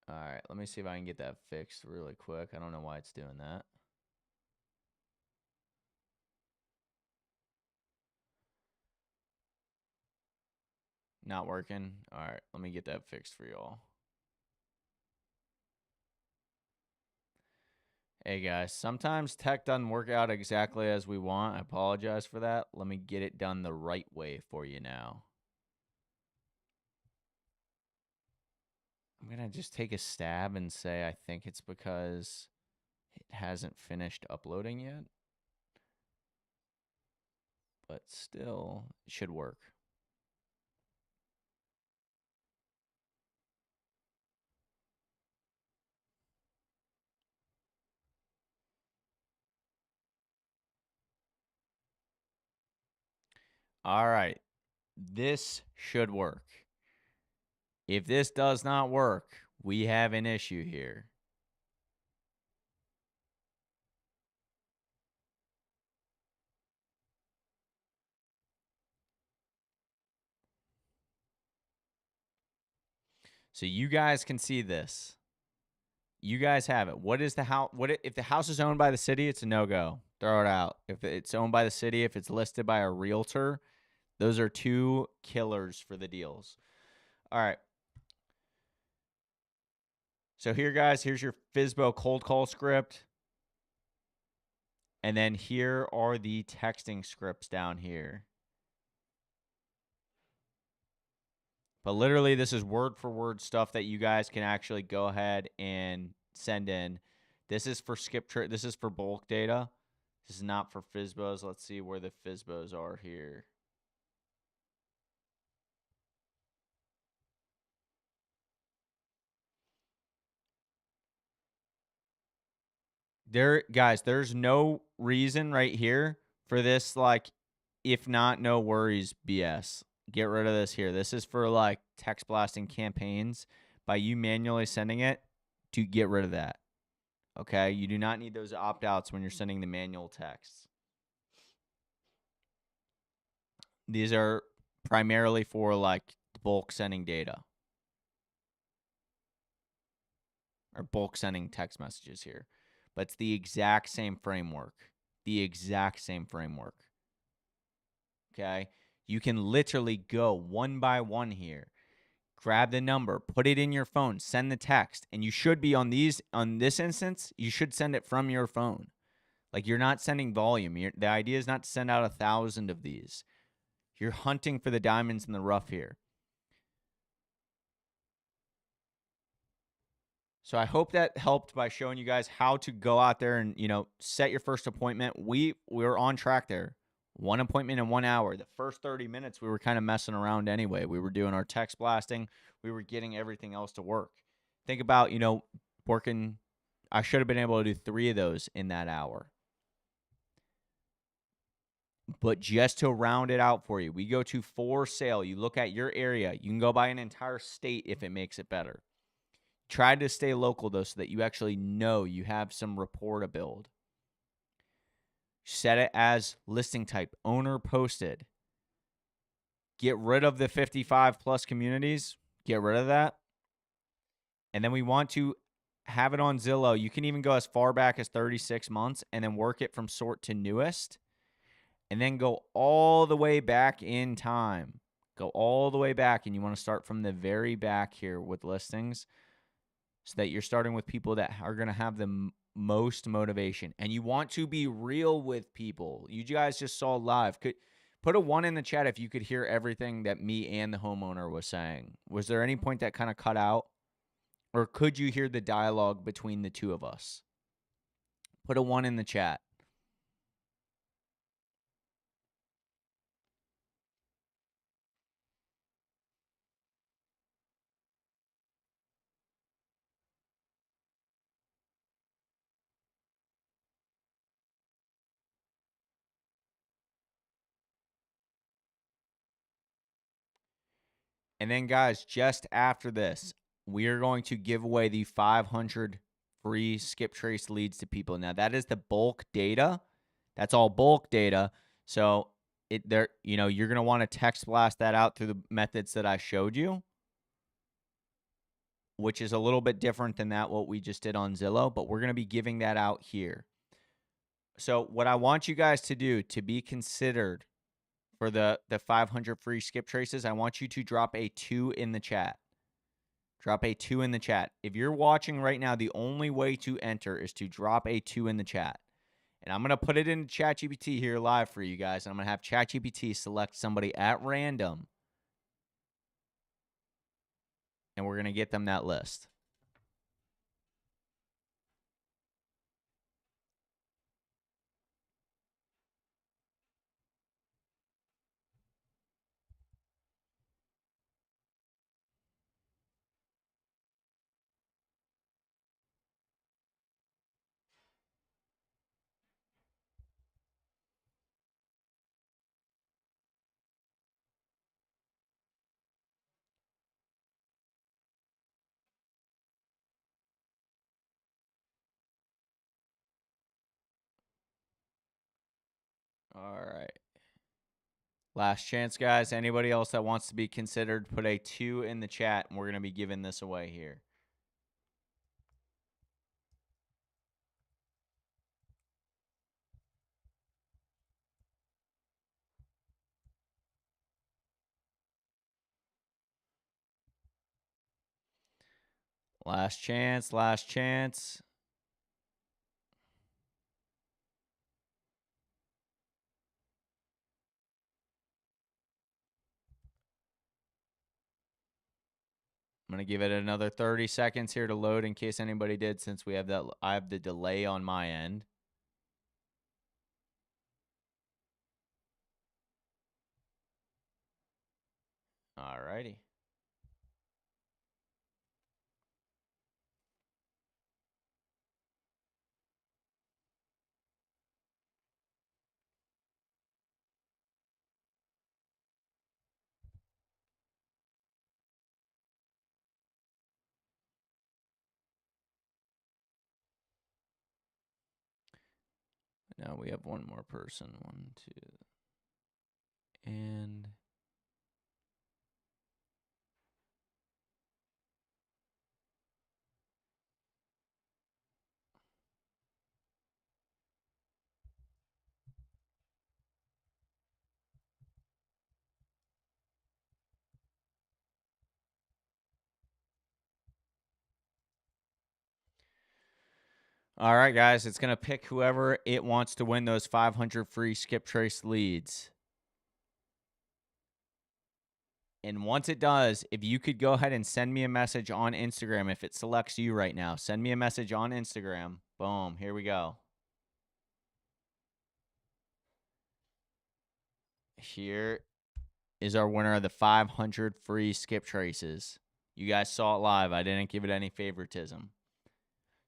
All right, let me see if I can get that fixed really quick. I don't know why it's doing that. Not working. All right, let me get that fixed for y'all. Hey guys, sometimes tech doesn't work out exactly as we want. I apologize for that. Let me get it done the right way for you now. I'm going to just take a stab and say I think it's because it hasn't finished uploading yet. But still, it should work. All right. This should work. If this does not work, we have an issue here. So you guys can see this. You guys have it. What is the house? If the house is owned by the city? It's a no-go. Throw it out. If it's owned by the city, if it's listed by a realtor, those are two killers for the deals. All right. So here, guys, here's your FSBO cold call script. And then here are the texting scripts down here. But literally, this is word for word stuff that you guys can actually go ahead and send in. This is for this is for bulk data. This is not for FSBOs. Let's see where the FSBOs are here. Guys, there's no reason right here for this, like, if not, no worries BS. Get rid of this here. This is for like text blasting campaigns. By you manually sending it, to get rid of that. Okay? You do not need those opt-outs when you're sending the manual texts. These are primarily for like bulk sending data. Or bulk sending text messages here. But it's the exact same framework. The exact same framework. Okay? You can literally go one by one here. Grab the number, put it in your phone, send the text, and you should be on this instance, you should send it from your phone. Like, you're not sending volume. The idea is not to send out 1,000 of these. You're hunting for the diamonds in the rough here. So I hope that helped by showing you guys how to go out there and, set your first appointment. We were on track there. One appointment in 1 hour. The first 30 minutes, we were kind of messing around anyway. We were doing our text blasting. We were getting everything else to work. Think about, working. I should have been able to do 3 of those in that hour. But just to round it out for you, we go to for sale. You look at your area. You can go by an entire state if it makes it better. Try to stay local, though, so that you actually know you have some rapport to build. Set it as listing type, owner posted. Get rid of the 55 plus communities. Get rid of that. And then we want to have it on Zillow. You can even go as far back as 36 months and then work it from sort to newest. And then go all the way back in time. Go all the way back. And you want to start from the very back here with listings so that you're starting with people that are going to have the most motivation. And you want to be real with people. You guys just saw live. Put a 1 in the chat if you could hear everything that me and the homeowner was saying. Was there any point that kind of cut out? Or could you hear the dialogue between the two of us? Put a 1 in the chat. And then, guys, just after this, we are going to give away the 500 free skip trace leads to people. Now, that is the bulk data. That's all bulk data. So you're going to want to text blast that out through the methods that I showed you, which is a little bit different than what we just did on Zillow, but we're going to be giving that out here. So what I want you guys to do to be considered for the 500 free skip traces, I want you to drop a 2 in the chat. Drop a 2 in the chat. If you're watching right now, the only way to enter is to drop a 2 in the chat. And I'm going to put it into ChatGPT here live for you guys. And I'm going to have ChatGPT select somebody at random. And we're going to get them that list. All right. Last chance, guys. Anybody else that wants to be considered, put a 2 in the chat, and we're going to be giving this away here. Last chance, last chance. I'm going to give it another 30 seconds here to load in case anybody did, since I have the delay on my end. All righty. Now we have one more person. 1, 2. And All right, guys, it's going to pick whoever it wants to win those 500 free skip trace leads. And once it does, if you could go ahead and send me a message on Instagram, if it selects you right now, send me a message on Instagram. Boom, here we go. Here is our winner of the 500 free skip traces. You guys saw it live. I didn't give it any favoritism.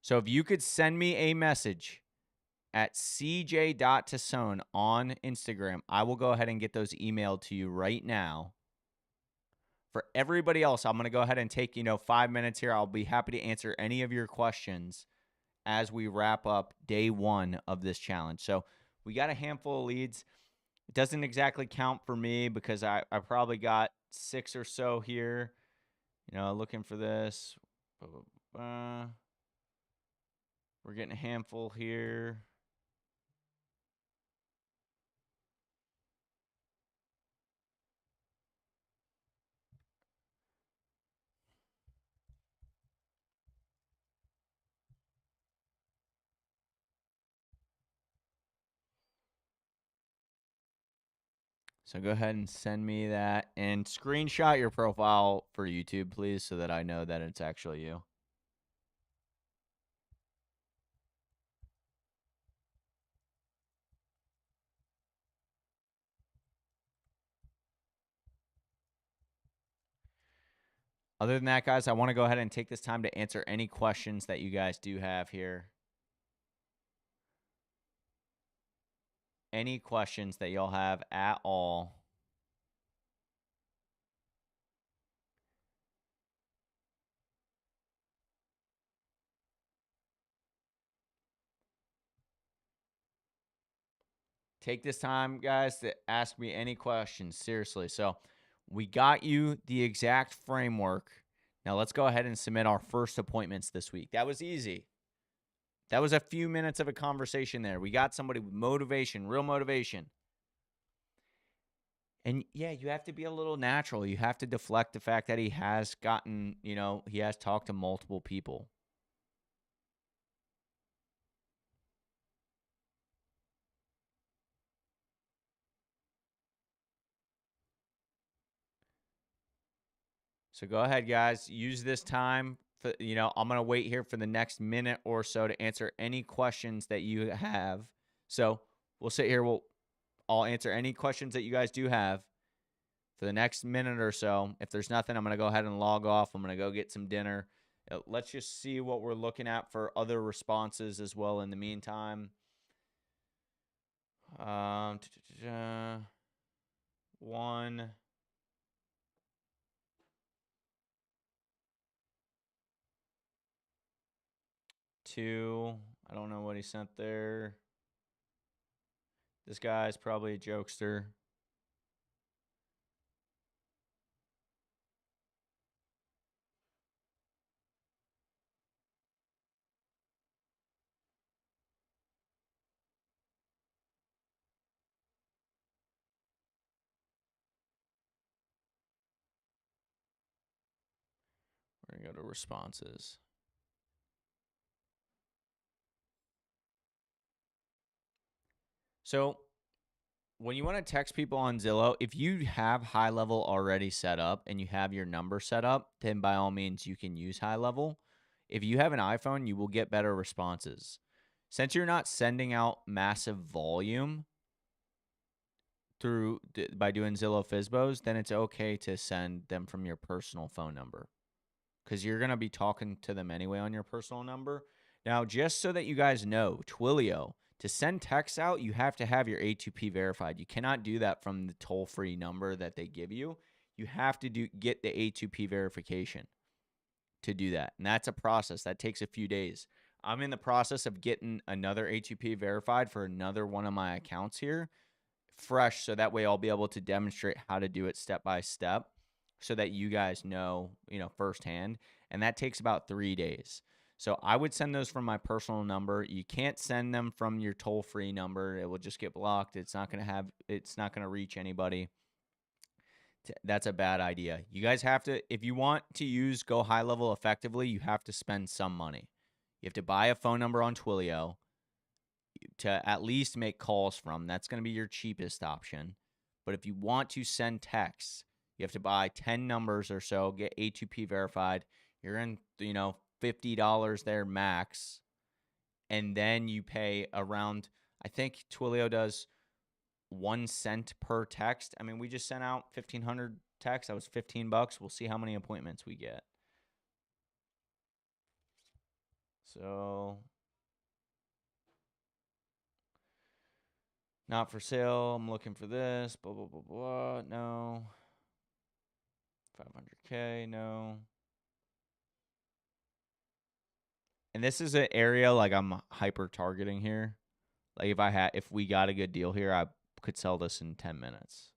So if you could send me a message at cj.tassone on Instagram, I will go ahead and get those emailed to you right now. For everybody else, I'm going to go ahead and take, 5 minutes here. I'll be happy to answer any of your questions as we wrap up day 1 of this challenge. So we got a handful of leads. It doesn't exactly count for me because I probably got 6 or so here, looking for this. We're getting a handful here. So go ahead and send me that and screenshot your profile for YouTube, please, so that I know that it's actually you. Other than that, guys, I want to go ahead and take this time to answer any questions that you guys do have here. Any questions that y'all have at all. Take this time, guys, to ask me any questions. Seriously. So we got you the exact framework. Now let's go ahead and submit our first appointments this week. That was easy. That was a few minutes of a conversation there. We got somebody with motivation, real motivation. And yeah, you have to be a little natural. You have to deflect the fact that he has gotten, he has talked to multiple people. So go ahead, guys. Use this time. I'm going to wait here for the next minute or so to answer any questions that you have. So we'll sit here. I'll answer any questions that you guys do have for the next minute or so. If there's nothing, I'm going to go ahead and log off. I'm going to go get some dinner. Let's just see what we're looking at for other responses as well in the meantime. One. Two. I don't know what he sent there. This guy's probably a jokester. We're going to go to responses. So when you want to text people on Zillow, if you have high level already set up and you have your number set up, then by all means you can use high level. If you have an iPhone, you will get better responses. Since you're not sending out massive volume by doing Zillow Fizbos, then it's okay to send them from your personal phone number because you're going to be talking to them anyway on your personal number. Now, just so that you guys know, Twilio, to send texts out, you have to have your A2P verified. You cannot do that from the toll-free number that they give you. You have to get the A2P verification to do that. And that's a process. That takes a few days. I'm in the process of getting another A2P verified for another one of my accounts here, fresh, so that way I'll be able to demonstrate how to do it step by step so that you guys know, firsthand. And that takes about 3 days. So I would send those from my personal number. You can't send them from your toll-free number. It will just get blocked. It's not going to reach anybody. That's a bad idea. You guys have to, if you want to use Go High Level effectively, you have to spend some money. You have to buy a phone number on Twilio to at least make calls from. That's going to be your cheapest option. But if you want to send texts, you have to buy 10 numbers or so, get A2P verified. You're in, $50 there max. And then you pay around, I think Twilio does 1 cent per text. I mean, we just sent out 1,500 texts. That was $15. We'll see how many appointments we get. So, not for sale. I'm looking for this. Blah, blah, blah, blah. No. 500K. No. And this is an area like I'm hyper targeting here. Like if we got a good deal here, I could sell this in 10 minutes.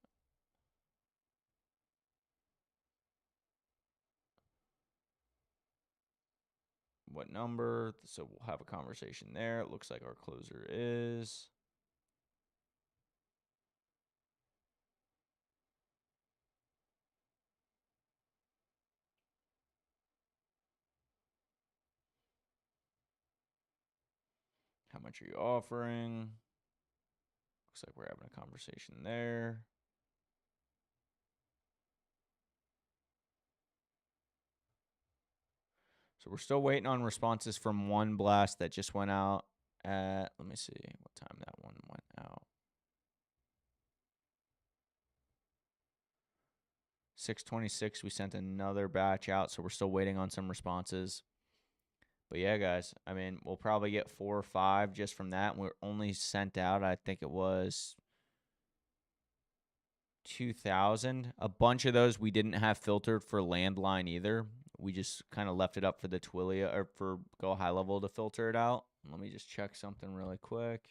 What number? So we'll have a conversation there. It looks like our closer is. How much are you offering? Looks like we're having a conversation there. So we're still waiting on responses from one blast that just went out at, let me see what time that one went out. 6:26, we sent another batch out, so we're still waiting on some responses. But yeah, guys, I mean, we'll probably get 4 or 5 just from that. We're only sent out, I think it was 2,000. A bunch of those we didn't have filtered for landline either. We just kind of left it up for the Twilio or for Go High Level to filter it out. Let me just check something really quick.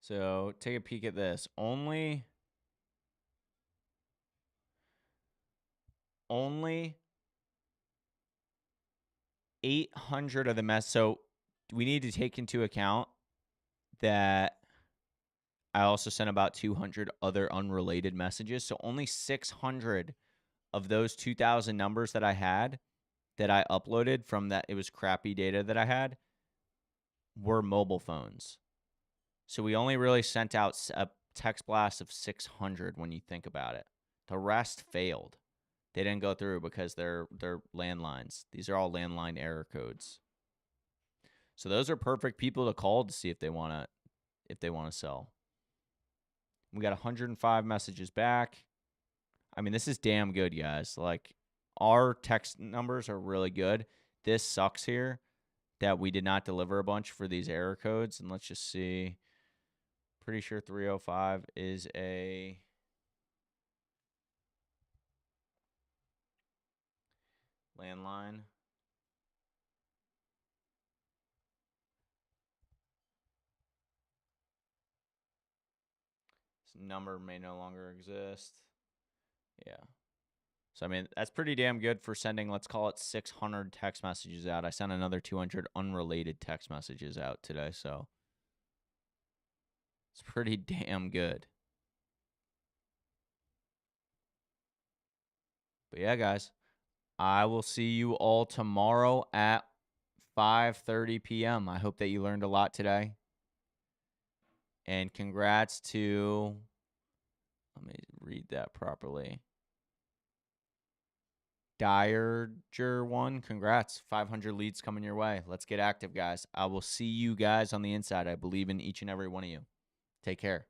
So take a peek at this. Only 800 of the mess. So we need to take into account that I also sent about 200 other unrelated messages. So only 600 of those 2,000 numbers that I had that I uploaded from that, it was crappy data that I had, were mobile phones. So we only really sent out a text blast of 600 when you think about it. The rest failed. They didn't go through because they're landlines. These are all landline error codes. So those are perfect people to call to see if they want to sell. We got 105 messages back. I mean, this is damn good, guys. Like, our text numbers are really good. This sucks here that we did not deliver a bunch for these error codes. And let's just see. Pretty sure 305 is a landline. This number may no longer exist. Yeah. So, I mean, that's pretty damn good for sending, let's call it 600 text messages out. I sent another 200 unrelated text messages out today, so it's pretty damn good. But yeah, guys, I will see you all tomorrow at 5:30 p.m. I hope that you learned a lot today. And congrats to, let me read that properly. Dierger1, congrats. 500 leads coming your way. Let's get active, guys. I will see you guys on the inside. I believe in each and every one of you. Take care.